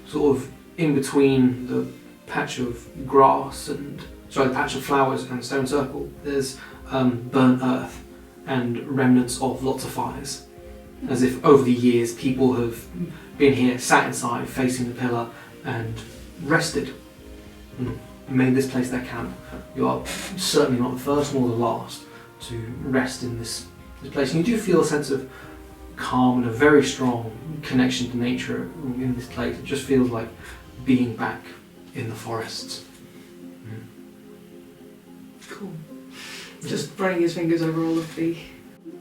sort of in between the patch of grass and the patch of flowers and stone circle, there's burnt earth and remnants of lots of fires, as if over the years people have been here, sat inside facing the pillar and rested and made this place their camp. You are certainly not the first nor the last to rest in this place, and you do feel a sense of calm and a very strong connection to nature in this place. It just feels like being back in the forests. Cool. Just running his fingers over all of the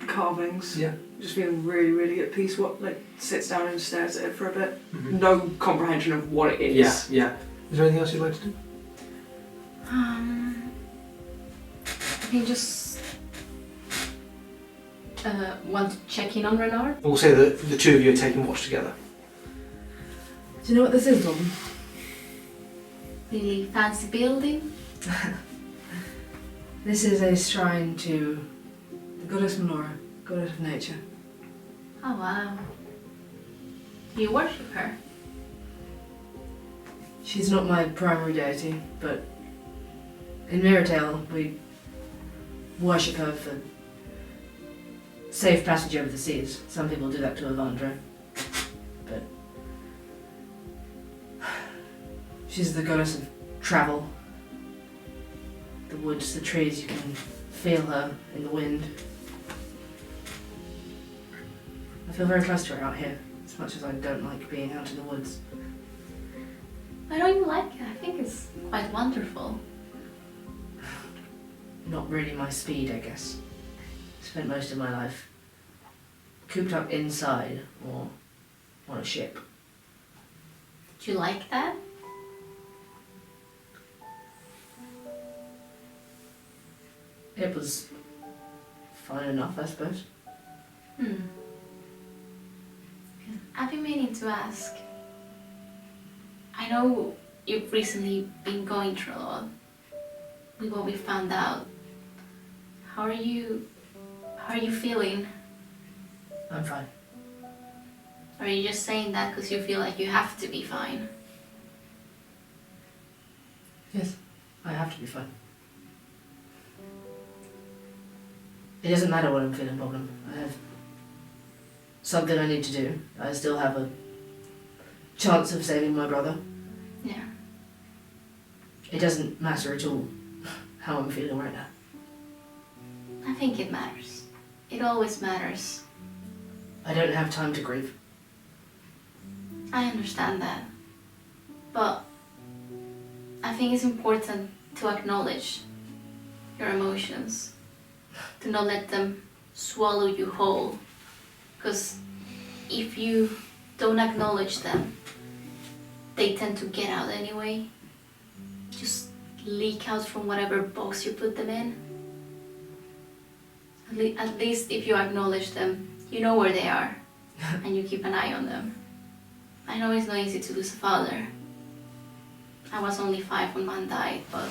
carvings. Yeah. Just feeling really, really at peace. What, like, sits down and stares at it for a bit. Mm-hmm. No comprehension of what it is. Yeah. Is there anything else you'd like to do? I think just want to check in on Renard. We'll say that the two of you are taking watch together. Do you know what this is, Bob? Really fancy building. This is a shrine to the goddess Melora, goddess of nature. Oh wow. Do you worship her? She's not my primary deity, but in Mirrortale we worship her for safe passage over the seas. Some people do that to Alexandra, but she's the goddess of travel. The woods, the trees, you can feel her in the wind. I feel very close to her out here, as much as I don't like being out in the woods. I don't even like it. I think it's quite wonderful. Not really my speed, I guess. Spent most of my life cooped up inside or on a ship. Do you like that? It was fine enough, I suppose. I've been meaning to ask. I know you've recently been going through a lot with what we found out. How are you feeling? I'm fine. Or are you just saying that because you feel like you have to be fine? Yes, I have to be fine. It doesn't matter what I'm feeling, Boblem. I have something I need to do. I still have a chance of saving my brother. Yeah. It doesn't matter at all how I'm feeling right now. I think it matters. It always matters. I don't have time to grieve. I understand that. But I think it's important to acknowledge your emotions. To not let them swallow you whole. Because if you don't acknowledge them, they tend to get out anyway. just leak out from whatever box you put them in. At least if you acknowledge them, you know where they are, and you keep an eye on them. I know it's not easy to lose a father. I was only 5 when Mom died, but...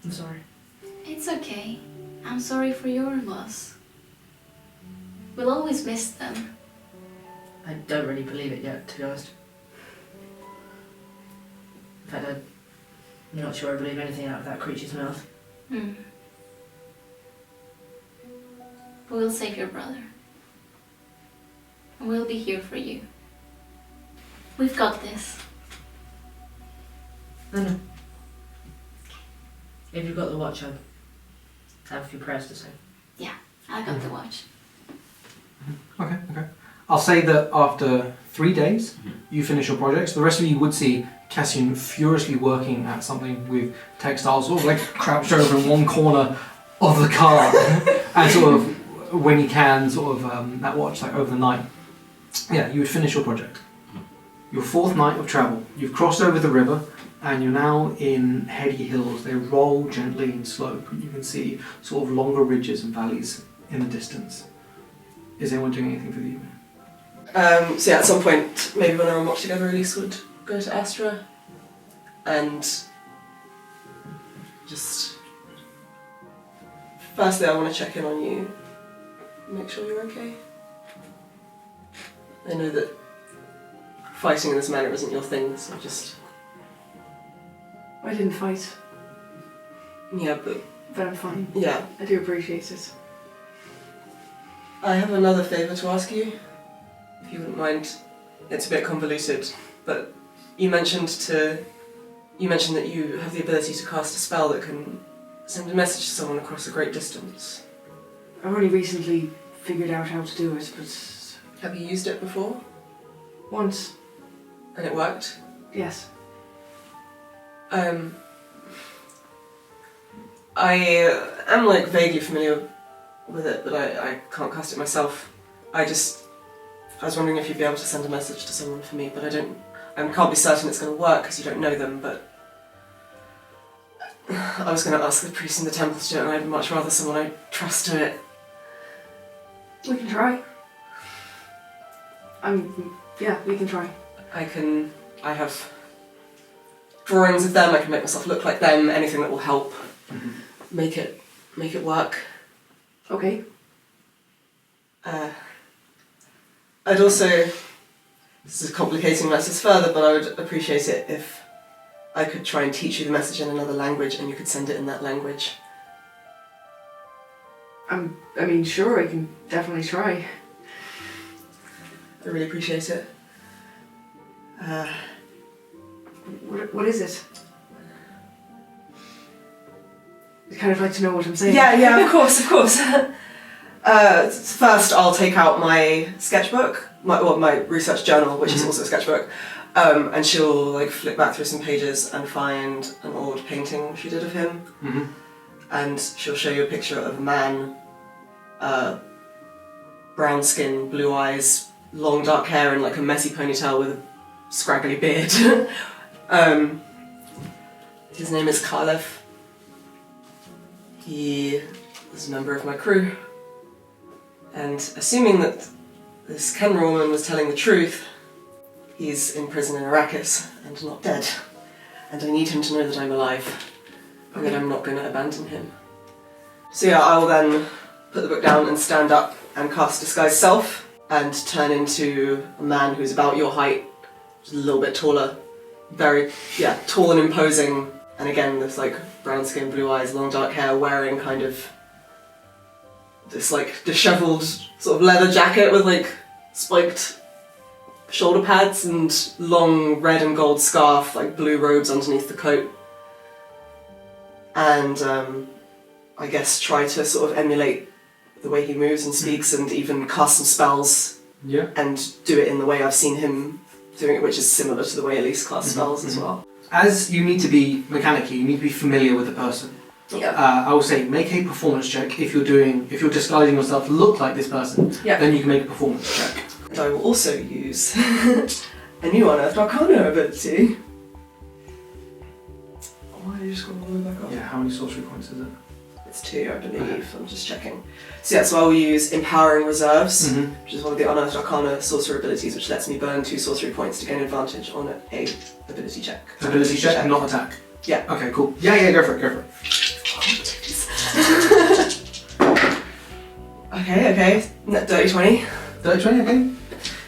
I'm sorry. It's okay. I'm sorry for your loss. We'll always miss them. I don't really believe it yet, to be honest. In fact, I'm not sure I believe anything out of that creature's mouth. But we'll save your brother. And we'll be here for you. We've got this. No. If you've got the watch, I have a few prayers to say. Yeah, I got the watch. Okay. I'll say that after 3 days, you finish your projects. The rest of you would see Cassian furiously working at something with textiles, sort of like crouched over in one corner of the car, and sort of, when he can, sort of that watch, like over the night. Yeah, you would finish your project. Your 4th night of travel. You've crossed over the river, and you're now in heady hills. They roll gently and slope, and you can see sort of longer ridges and valleys in the distance. Is anyone doing anything for the evening? So yeah, at some point, maybe when they're on watch together, Elyse would go to Astra and just... Firstly, I want to check in on you, make sure you're okay. I know that fighting in this manner isn't your thing, so just... I didn't fight, Yeah, but I'm fine. yeah. I do appreciate it. I have another favour to ask you, if you wouldn't mind. It's a bit convoluted, but you mentioned that you have the ability to cast a spell that can send a message to someone across a great distance. I've only recently figured out how to do it, but... Have you used it before? Once, And it worked? yes. I am like vaguely familiar with it, but I can't cast it myself. I was wondering if you'd be able to send a message to someone for me, but I can't be certain it's going to work because you don't know them, but I was going to ask the priest in the temple to do it, and I'd much rather someone I trust do it. We can try. Yeah, we can try. I have drawings of them, I can make myself look like them, anything that will help make it work. Okay. I'd also, this is complicating matters further, but I would appreciate it if I could try and teach you the message in another language and you could send it in that language. Sure, I can definitely try. I really appreciate it. What is it? I'd kind of like to know what I'm saying. Yeah, of course. First, I'll take out my sketchbook, my research journal, which is also a sketchbook, and she'll like flick back through some pages and find an old painting she did of him, and she'll show you a picture of a man, brown skin, blue eyes, long dark hair, and like a messy ponytail with a scraggly beard. His name is Katelyn. He was a member of my crew, and assuming that this Kenra woman was telling the truth, he's in prison in Arrakis and not dead, and I need him to know that I'm alive, and that I'm not going to abandon him. So yeah, I'll then put the book down and stand up and cast Disguise Self, and turn into a man who's about your height, just a little bit taller, very, tall and imposing, and again, this like brown skin, blue eyes, long dark hair, wearing kind of this like dishevelled sort of leather jacket with like spiked shoulder pads and long red and gold scarf, like blue robes underneath the coat. And I guess try to sort of emulate the way he moves and speaks and even cast some spells. Yeah. And do it in the way I've seen him doing it, which is similar to the way Elyse casts spells as well. As you need to be mechanically, you need to be familiar with the person. Yeah. I will say make a performance check if you're disguising yourself to look like this person. Yeah. Then you can make a performance check. And I will also use a new Unearthed Arcana ability. you just scroll all the way back up? Yeah, how many sorcery points is it? It's 2, I believe. Okay. I'm just checking. So yeah, so I will use Empowering Reserves, Mm-hmm. which is one of the Unearthed Arcana sorcerer abilities, which lets me burn 2 sorcery points to gain advantage on a ability check. Ability check, not attack. Yeah. Okay, cool. Yeah, go for it. Okay. Dirty 20. Dirty 20, okay.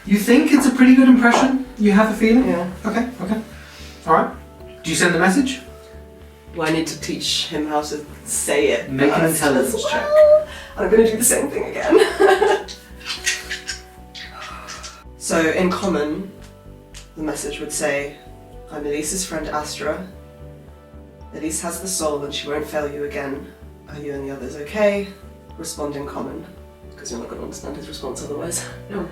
You think it's a pretty good impression? You have a feeling? Yeah. Okay. Alright. Do you send the message? Well, I need to teach him how to say it. Make an first intelligence as check. well. And I'm going to do the same thing again. So, in common, the message would say, I'm Elyse's friend Astra. Elyse has the soul and she won't fail you again. Are you and the others okay? Respond in common. Because you're not going to understand his response otherwise. No.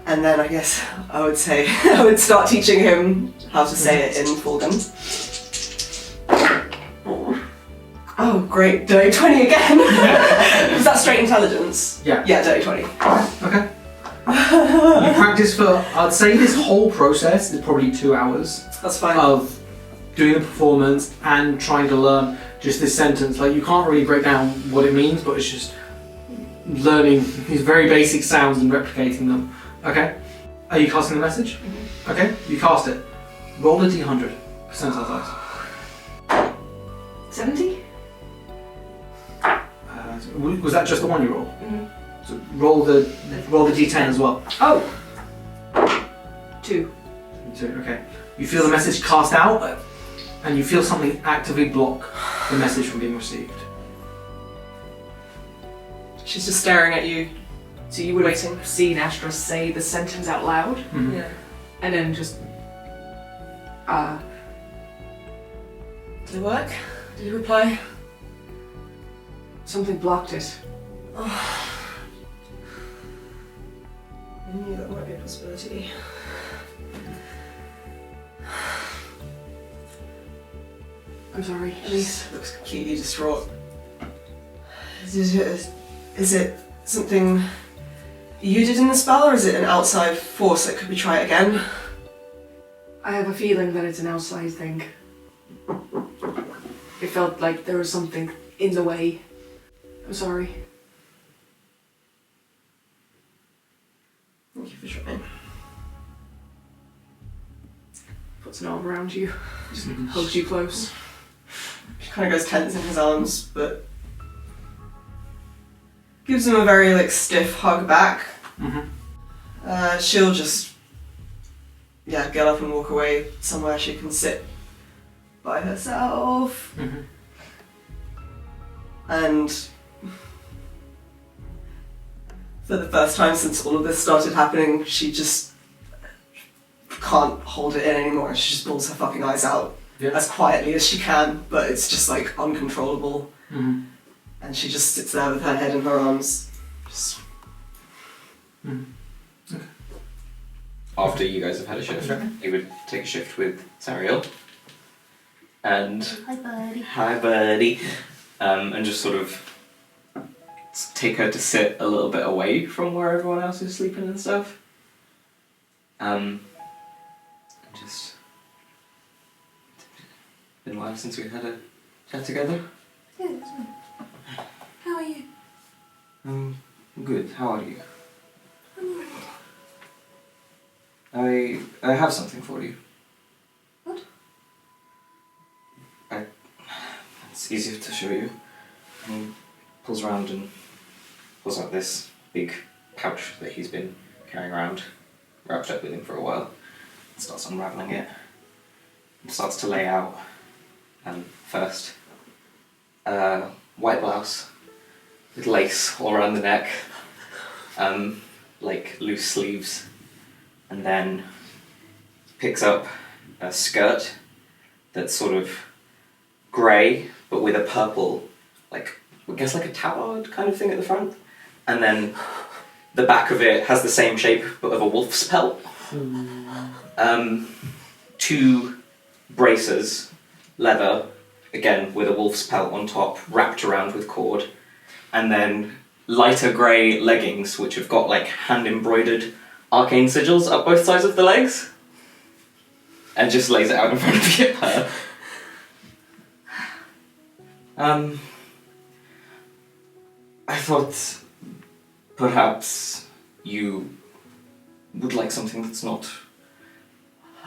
And then I guess I would say, I would start teaching him how to say it in Fulgan. Oh, great, dirty 20 again! Was that straight intelligence? Yeah. Yeah, dirty 20. Okay. You practice for, I'd say this whole process is probably 2 hours That's fine. of doing the performance and trying to learn just this sentence. Like, you can't really break down what it means, but it's just learning these very basic sounds and replicating them. Okay? Are you casting the message? Mm-hmm. Okay, you cast it. Roll a d100. Percentile dice. 70? Was that just the one you rolled? Mm-hmm. So roll the d10 as well. Oh! 2. Okay. You feel the message cast out, and you feel something actively block the message from being received. She's just staring at you. So you would Waiting. have seen Astra say the sentence out loud, Mhm. Yeah. and then just Did it work? Did you reply? something blocked it. I knew that might be a possibility. I'm sorry. Elyse looks completely distraught. Is it something you did in the spell, or is it an outside force that could we try it again? I have a feeling that it's an outside thing. It felt like there was something in the way. I'm sorry. Thank you for trying. Puts an arm around you, just hugs you close. She kind of goes tense in his arms, but gives him a very stiff hug back. Mm-hmm. She'll just get up and walk away somewhere she can sit by herself. Mm-hmm. And for the first time since all of this started happening, she just can't hold it in anymore. She just pulls her fucking eyes out as quietly as she can, but it's just uncontrollable. Mm-hmm. And she just sits there with her head in her arms. Just... Mm-hmm. Okay. After you guys have had a shift, he would take a shift with Sariel. And Hi, buddy. and just sort of take her to sit a little bit away from where everyone else is sleeping and stuff. Just been a while since we had a chat together. Yeah, it's fine. How are you? Good. How are you? I'm alright. I have something for you. What? It's easier to show you. And he pulls around and pulls out this big pouch that he's been carrying around, wrapped up with him for a while, and starts unravelling it. And starts to lay out. First, white blouse with lace all around the neck, loose sleeves, and then picks up a skirt that's sort of grey but with a purple, I guess a tabard kind of thing at the front, and then the back of it has the same shape but of a wolf's pelt. 2 bracers, leather, again with a wolf's pelt on top, wrapped around with cord, and then lighter grey leggings which have got hand embroidered arcane sigils up both sides of the legs, and just lays it out in front of her. I thought perhaps you would like something that's not...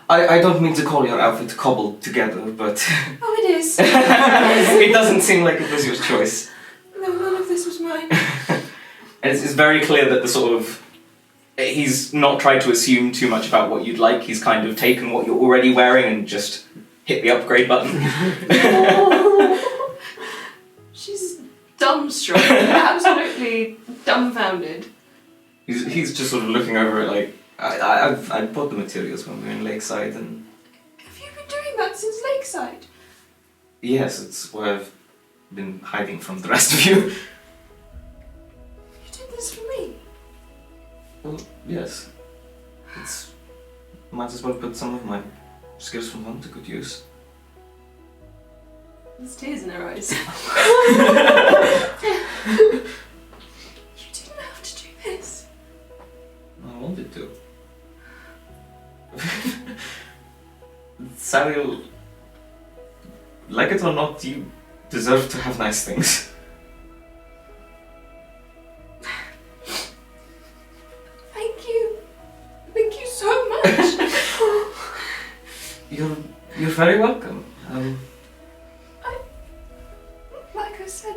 I don't mean to call your outfit cobbled together, but... Oh, it is. It doesn't seem like it was your choice. No, none of this was mine. And it's very clear that the sort of... He's not tried to assume too much about what you'd like, he's kind of taken what you're already wearing and just hit the upgrade button. She's dumbstruck, absolutely dumbfounded. He's just sort of looking over it like, I bought the materials when we were in Lakeside and... Have you been doing that since Lakeside? Yes, it's where I've been hiding from the rest of you. You did this for me? Well, yes. It's... Might as well put some of my skills from home to good use. There's tears in her eyes. You didn't have to do this. I wanted to. Sariel, like it or not, you deserve to have nice things. Thank you. Thank you so much. You're very welcome. Like I said,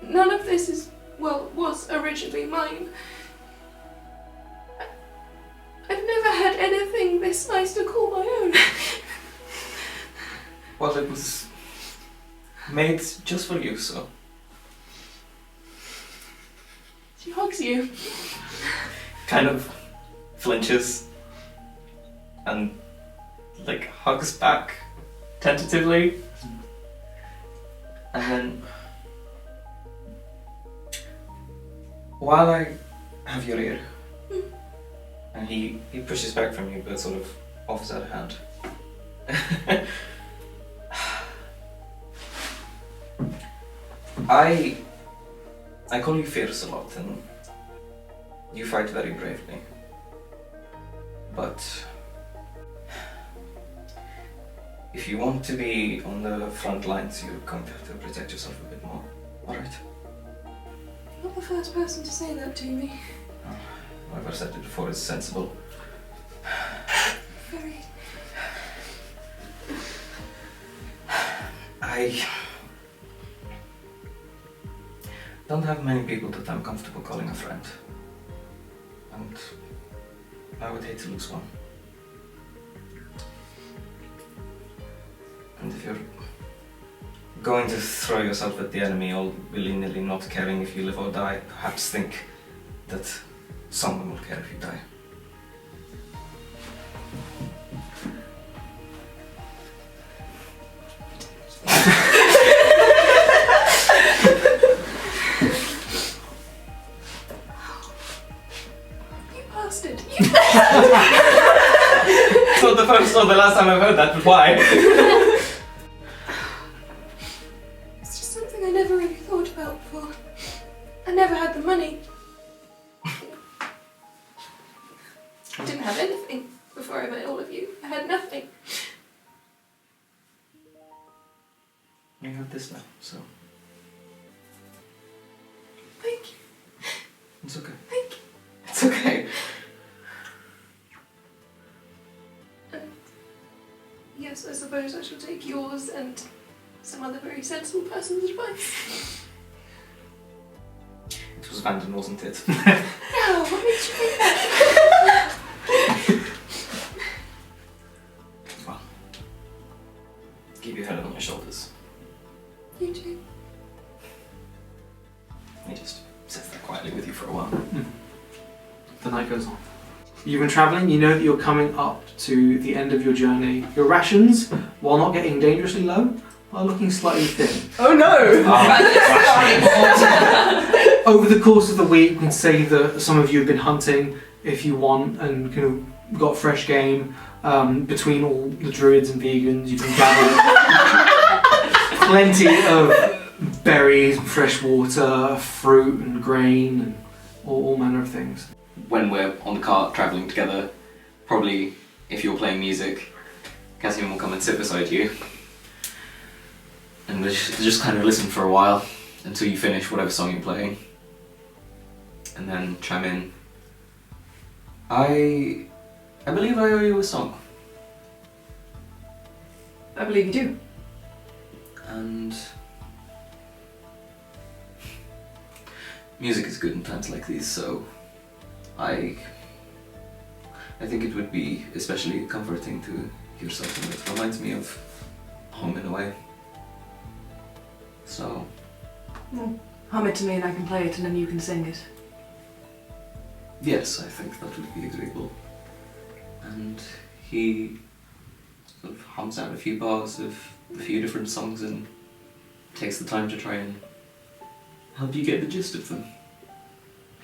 none of this was originally mine. I've never had anything this nice to call my own. Well, it was made just for you, so... She hugs you. Kind of flinches and like hugs back tentatively, and then while I have your ear, and he pushes back from you but sort of offers out a hand. I call you fierce a lot and you fight very bravely, but if you want to be on the front lines, you're going to have to protect yourself a bit more, alright? You're not the first person to say that to me. Whoever said it before is sensible. Very. I don't have many people that I'm comfortable calling a friend. And I would hate to lose one. And if you're going to throw yourself at the enemy all willy-nilly, not caring if you live or die, perhaps think that someone will care if you die. You bastard. It's not the first or the last time I've heard that, but why? It's just something I never really thought about before. I never had the money. I didn't have anything before I met all of you. I had nothing. You have this now, so Thank you. it's okay. Thank you. It's okay. Yes, I suppose I shall take yours and some other very sensible person's advice. It was Vanden, wasn't it? No, what makes you think that? Well, keep your head on your shoulders. You too. He just sits there quietly with you for a while. The night goes on. You've been travelling, you know that you're coming up to the end of your journey. Your rations, while not getting dangerously low, are looking slightly thin. Oh no! Over the course of the week, you can say that some of you have been hunting if you want and kind of got fresh game. Between all the druids and vegans, you can gather plenty of berries, fresh water, fruit and grain, and all manner of things. When we're on the cart travelling together, probably if you're playing music, Cassian will come and sit beside you. And just kind of listen for a while until you finish whatever song you're playing. And then chime in. I believe I owe you a song. I believe you do. And music is good in times like these, so I think it would be especially comforting to hear something that reminds me of home in a way. So Well, hum it to me and I can play it and then you can sing it. yes, I think that would be agreeable. And he sort of hums out a few bars of a few different songs and takes the time to try and help you get the gist of them.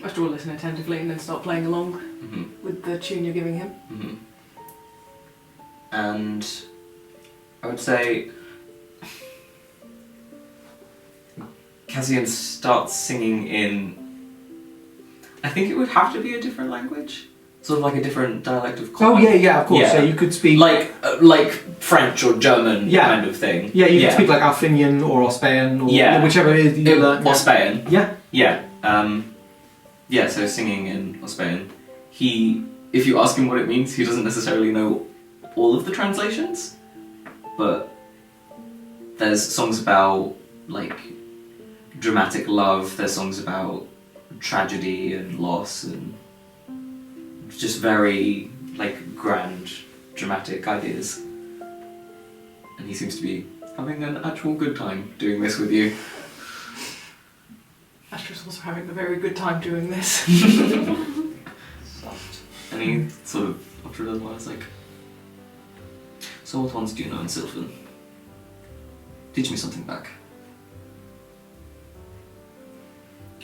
After all, listen attentively and then start playing along Mm-hmm. with the tune you're giving him. Mm-hmm. And I would say Cassian starts singing in, I think it would have to be a different language, sort of like a different dialect of Oh yeah, of course. Yeah. So you could speak like French or German Yeah. kind of thing. Yeah, you could speak like Alfinian or Ospean or Yeah. whichever it is you learn. Or Spain. Yeah. Yeah. So singing in Ospean. If you ask him what it means, he doesn't necessarily know all of the translations, but there's songs about like dramatic love, there's songs about tragedy and loss and just very like grand dramatic ideas. And he seems to be having an actual good time doing this with you. Astra's also having a very good time doing this. Soft. And he sort of, after a little while, is like, so what ones do you know in Sylvan? Teach me something back.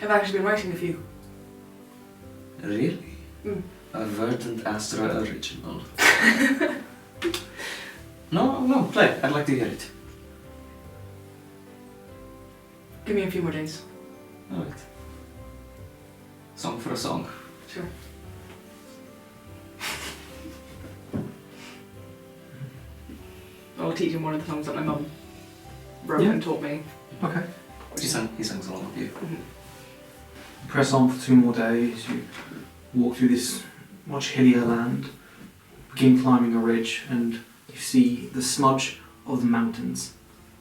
I've actually been writing a few. Really? Mm. A Verdant Astra original. No, play. I'd like to hear it. Give me a few more days. Alright. Song for a song. Sure. I'll teach him one of the songs that my mum wrote Yeah. and taught me. Okay. He sings along with you. You press on for 2 more days. You walk through this much hillier land, begin climbing a ridge, and you see the smudge of the mountains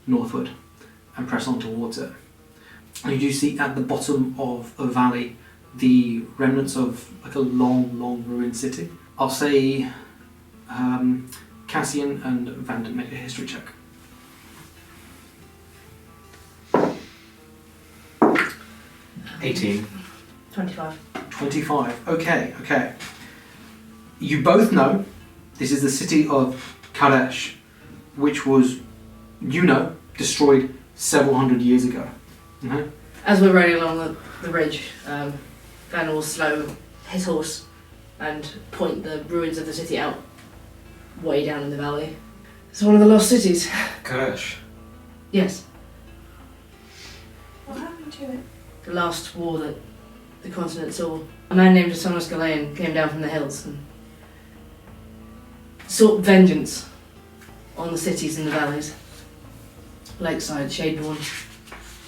northward, and press on towards it. And you do see at the bottom of a valley the remnants of like a long ruined city. I'll say Cassian and Vanden make a history check. 18. 25. 25. Okay. You both know this is the city of Kadesh, which was, destroyed several hundred years ago. Mhm. As we're riding along the ridge, Van will slow his horse and point the ruins of the city out way down in the valley. It's one of the lost cities. Karesh. Yes, What happened to it? the last war that the continent saw. A man named Asonos Galean came down from the hills and sought vengeance on the cities and the valleys. Lakeside, Shadeborn.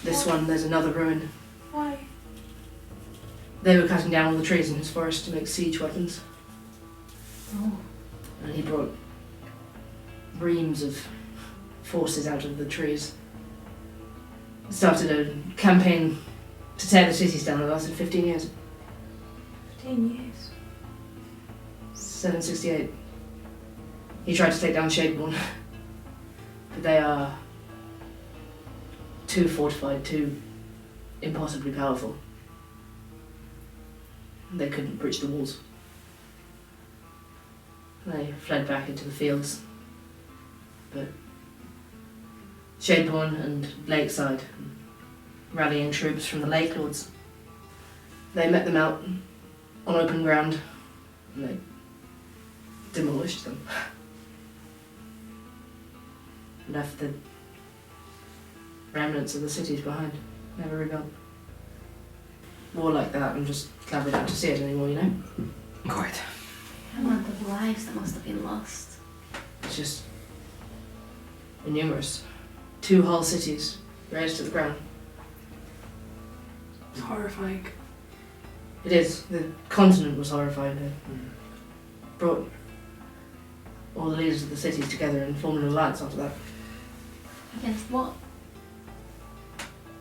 This one, there's another ruin. Why? They were cutting down all the trees in his forest to make siege weapons. Oh. And he brought reams of forces out of the trees. Started a campaign to tear the cities down. It lasted 15 years. 15 years. 768. He tried to take down Shadeborn. But they are too fortified, too impossibly powerful. They couldn't breach the walls. They fled back into the fields. But Shadeborn and Lakeside, rallying troops from the Lake Lords, they met them out on open ground and they demolished them. Left the remnants of the cities behind, never rebuilt. War like that, I'm just glad we don't have to see it anymore, you know? Quite. The amount of lives that must have been lost. It's just numerous. 2 whole cities razed to the ground. It's horrifying. It is. The continent was horrified. They brought all the leaders of the cities together and formed an alliance after that Against what?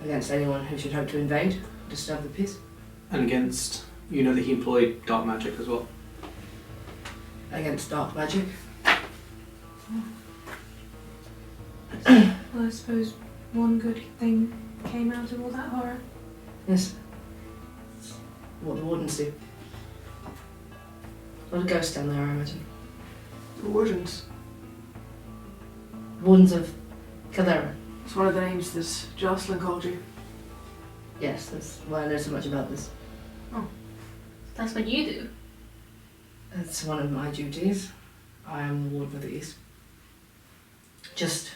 against anyone who should hope to invade, disturb the peace. And against, you know that he employed dark magic as well. Against dark magic. Well, I suppose one good thing came out of all that horror. Yes. What the wardens do. A lot of ghosts down there, I imagine. The Wardens. Wardens of Caldera. It's one of the names that Jocelyn called you. Yes, that's why I know so much about this. That's what you do. It's one of my duties. I am the Warden of the East. Just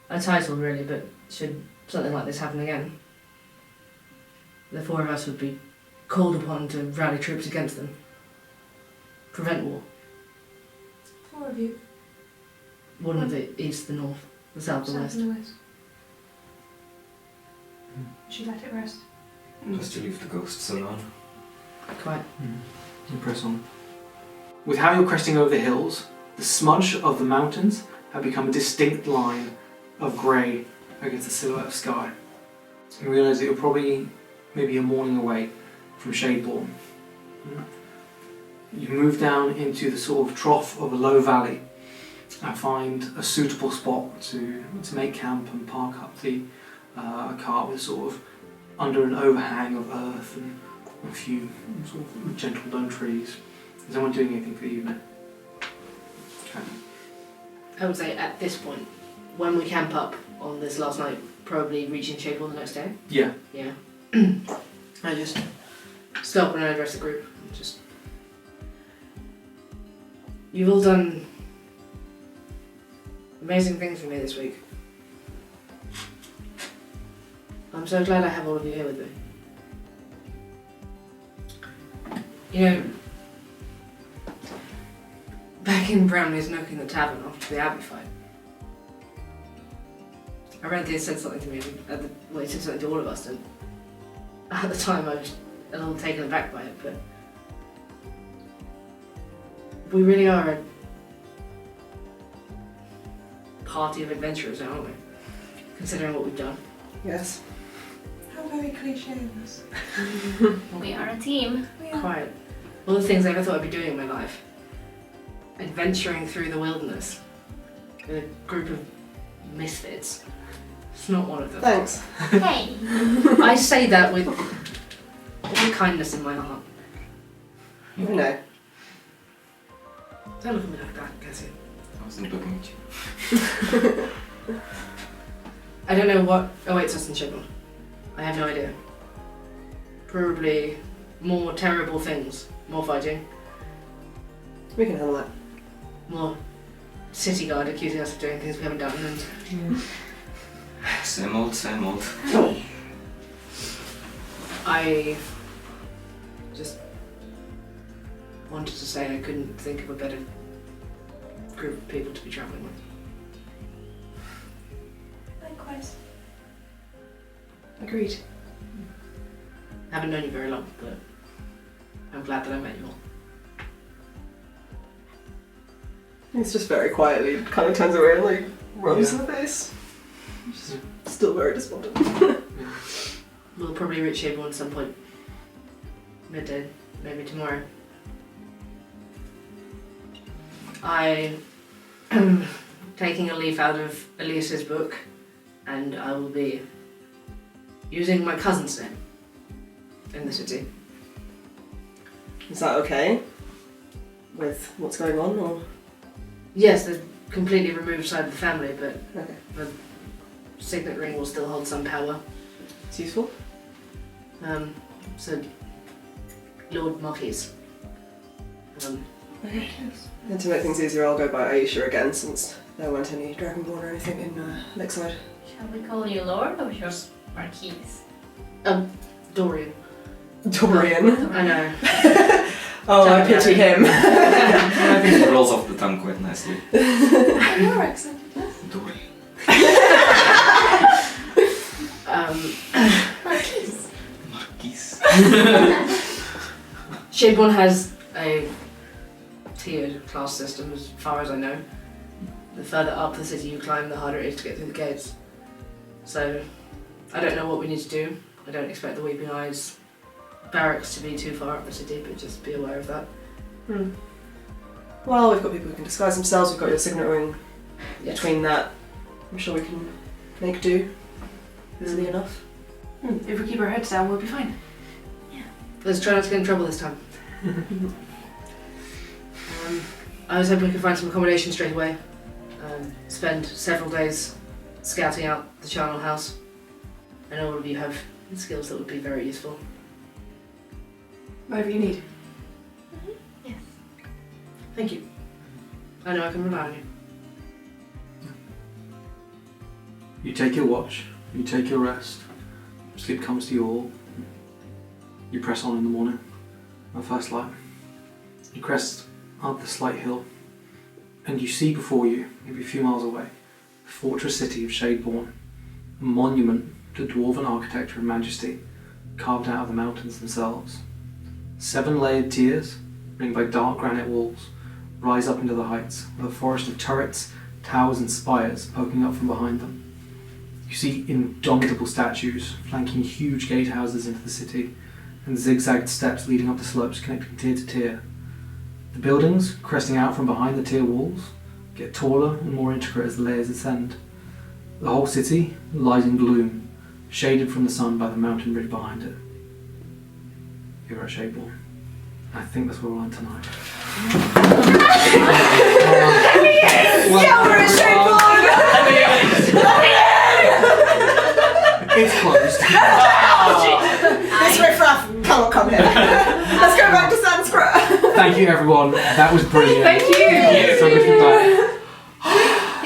a title, really, but should something like this happen again, the 4 of us would be called upon to rally troops against them. Prevent war. 4 of you. Warden of the East, the North, the South, the South West. and the West. She let it rest. Just to leave the ghosts alone. Quite. You press on. With how you're cresting over the hills, the smudge of the mountains have become a distinct line of grey against the silhouette of sky. You realise that you're probably maybe a morning away from Shadeborn. You move down into the sort of trough of a low valley and find a suitable spot to make camp and park up the cart with sort of under an overhang of earth and a few sort of gentle dun trees. Is anyone doing anything for the evening? Okay. I would say at this point, when we camp up on this last night, probably reaching Shadeborn the next day. Yeah. Yeah. I just stop and I address the group. And just, you've all done amazing things for me this week. I'm so glad I have all of you here with me. You know, back in Bramley's Nook in the tavern after the Abbey fight, I read this said something to me, well, it said something to all of us, and at the time I was a little taken aback by it, but we really are a party of adventurers now, aren't we? Considering what we've done. Yes. How very cliche of us. We are a team. We are. Quite. All the things I ever thought I'd be doing in my life. Adventuring through the wilderness with a group of misfits. It's not one of them. Thanks. Hey! I say that with all the kindness in my heart. You know. Don't look at me like that, Cassian. I wasn't looking at you. I don't know what awaits us in Shadeborn. I have no idea. Probably more terrible things. More fighting. We can handle that. More city guard accusing us of doing things we haven't done. And Same old, same old. I just wanted to say I couldn't think of a better group of people to be travelling with. Likewise. Agreed. I haven't known you very long, but I'm glad that I met you all. He's just very quietly kind of turns away and like rubs the face. Just still very despondent. We'll probably reach Shadeborn at some point. Midday, maybe tomorrow. I am taking a leaf out of Elyse's book, and I will be using my cousin's name in the city. Is that okay? With what's going on, or? Yes, the completely removed side of the family, but Okay. the signet ring will still hold some power. It's useful. So, Lord Marquis. Okay. And to make things easier, I'll go by Aisha again, since there weren't any Dragonborn or anything in Lakeside. Shall we call you Lord or just Marquise? Dorian. Dorian. I know. Oh, I pity him. I think it rolls off the tongue quite nicely. Your accent, yes. Dory. Marquise. Marquise. Shadeborn has a tiered class system, as far as I know. The further up the city you climb, the harder it is to get through the gates. So, I don't know what we need to do. I don't expect the Weeping Eyes barracks to be too far up the city, but just be aware of that. Well, we've got people who can disguise themselves, we've got your signet ring. Yes. Between that, I'm sure we can make do. Easily enough. If we keep our heads down, we'll be fine. Let's try not to get in trouble this time. I was hoping we could find some accommodation straight away. Spend several days scouting out the charnel house. I know all of you have skills that would be very useful. Whatever you need. Yes. Thank you. I know I can rely on you. You take your watch, you take your rest, sleep comes to you all. You press on in the morning, at first light. You crest up the slight hill, and you see before you, maybe a few miles away, the fortress city of Shadeborn, a monument to dwarven architecture and majesty, carved out of the mountains themselves. 7 layered tiers, ringed by dark granite walls, rise up into the heights, with a forest of turrets, towers and spires poking up from behind them. You see indomitable statues flanking huge gatehouses into the city, and zigzagged steps leading up the slopes connecting tier to tier. The buildings, cresting out from behind the tier walls, get taller and more intricate as the layers ascend. The whole city lies in gloom, shaded from the sun by the mountain ridge behind it. You're at Shadeborn. I think that's where we'll end tonight. Yeah, we're at Shadeborn! It's closed. This riffraff cannot come here. Let's go back to Sanskrit. Thank you, everyone. That was brilliant. Thank you! So good to be back.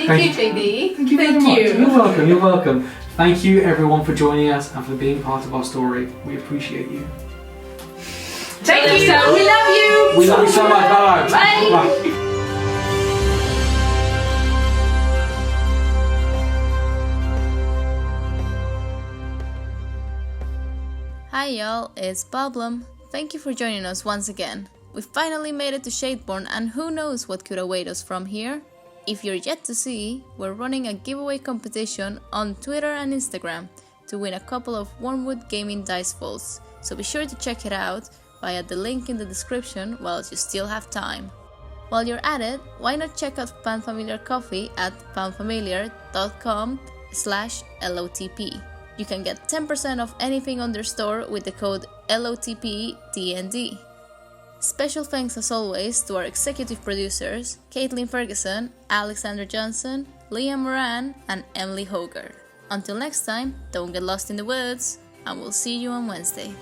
Thank you, JD. Thank you very much. You're welcome. You're welcome. Thank you, everyone, for joining us and for being part of our story. We appreciate you. Thank you! We love you! We love you so much. Bye. Bye. Hi y'all, it's Boblem. Thank you for joining us once again. We finally made it to Shadeborn, and who knows what could await us from here? If you're yet to see, we're running a giveaway competition on Twitter and Instagram to win a couple of WYRMWOOD gaming dice vaults, so be sure to check it out via the link in the description while you still have time. While you're at it, why not check out Fanfamiliar Coffee at fanfamiliar.com/LOTP. You can get 10% off anything on their store with the code LOTPDND. Special thanks as always to our executive producers, Katelyn Ferguson, Alexandra Johnson, Liam Moran, and Emily Hogarth. Until next time, don't get lost in the woods, and we'll see you on Wednesday.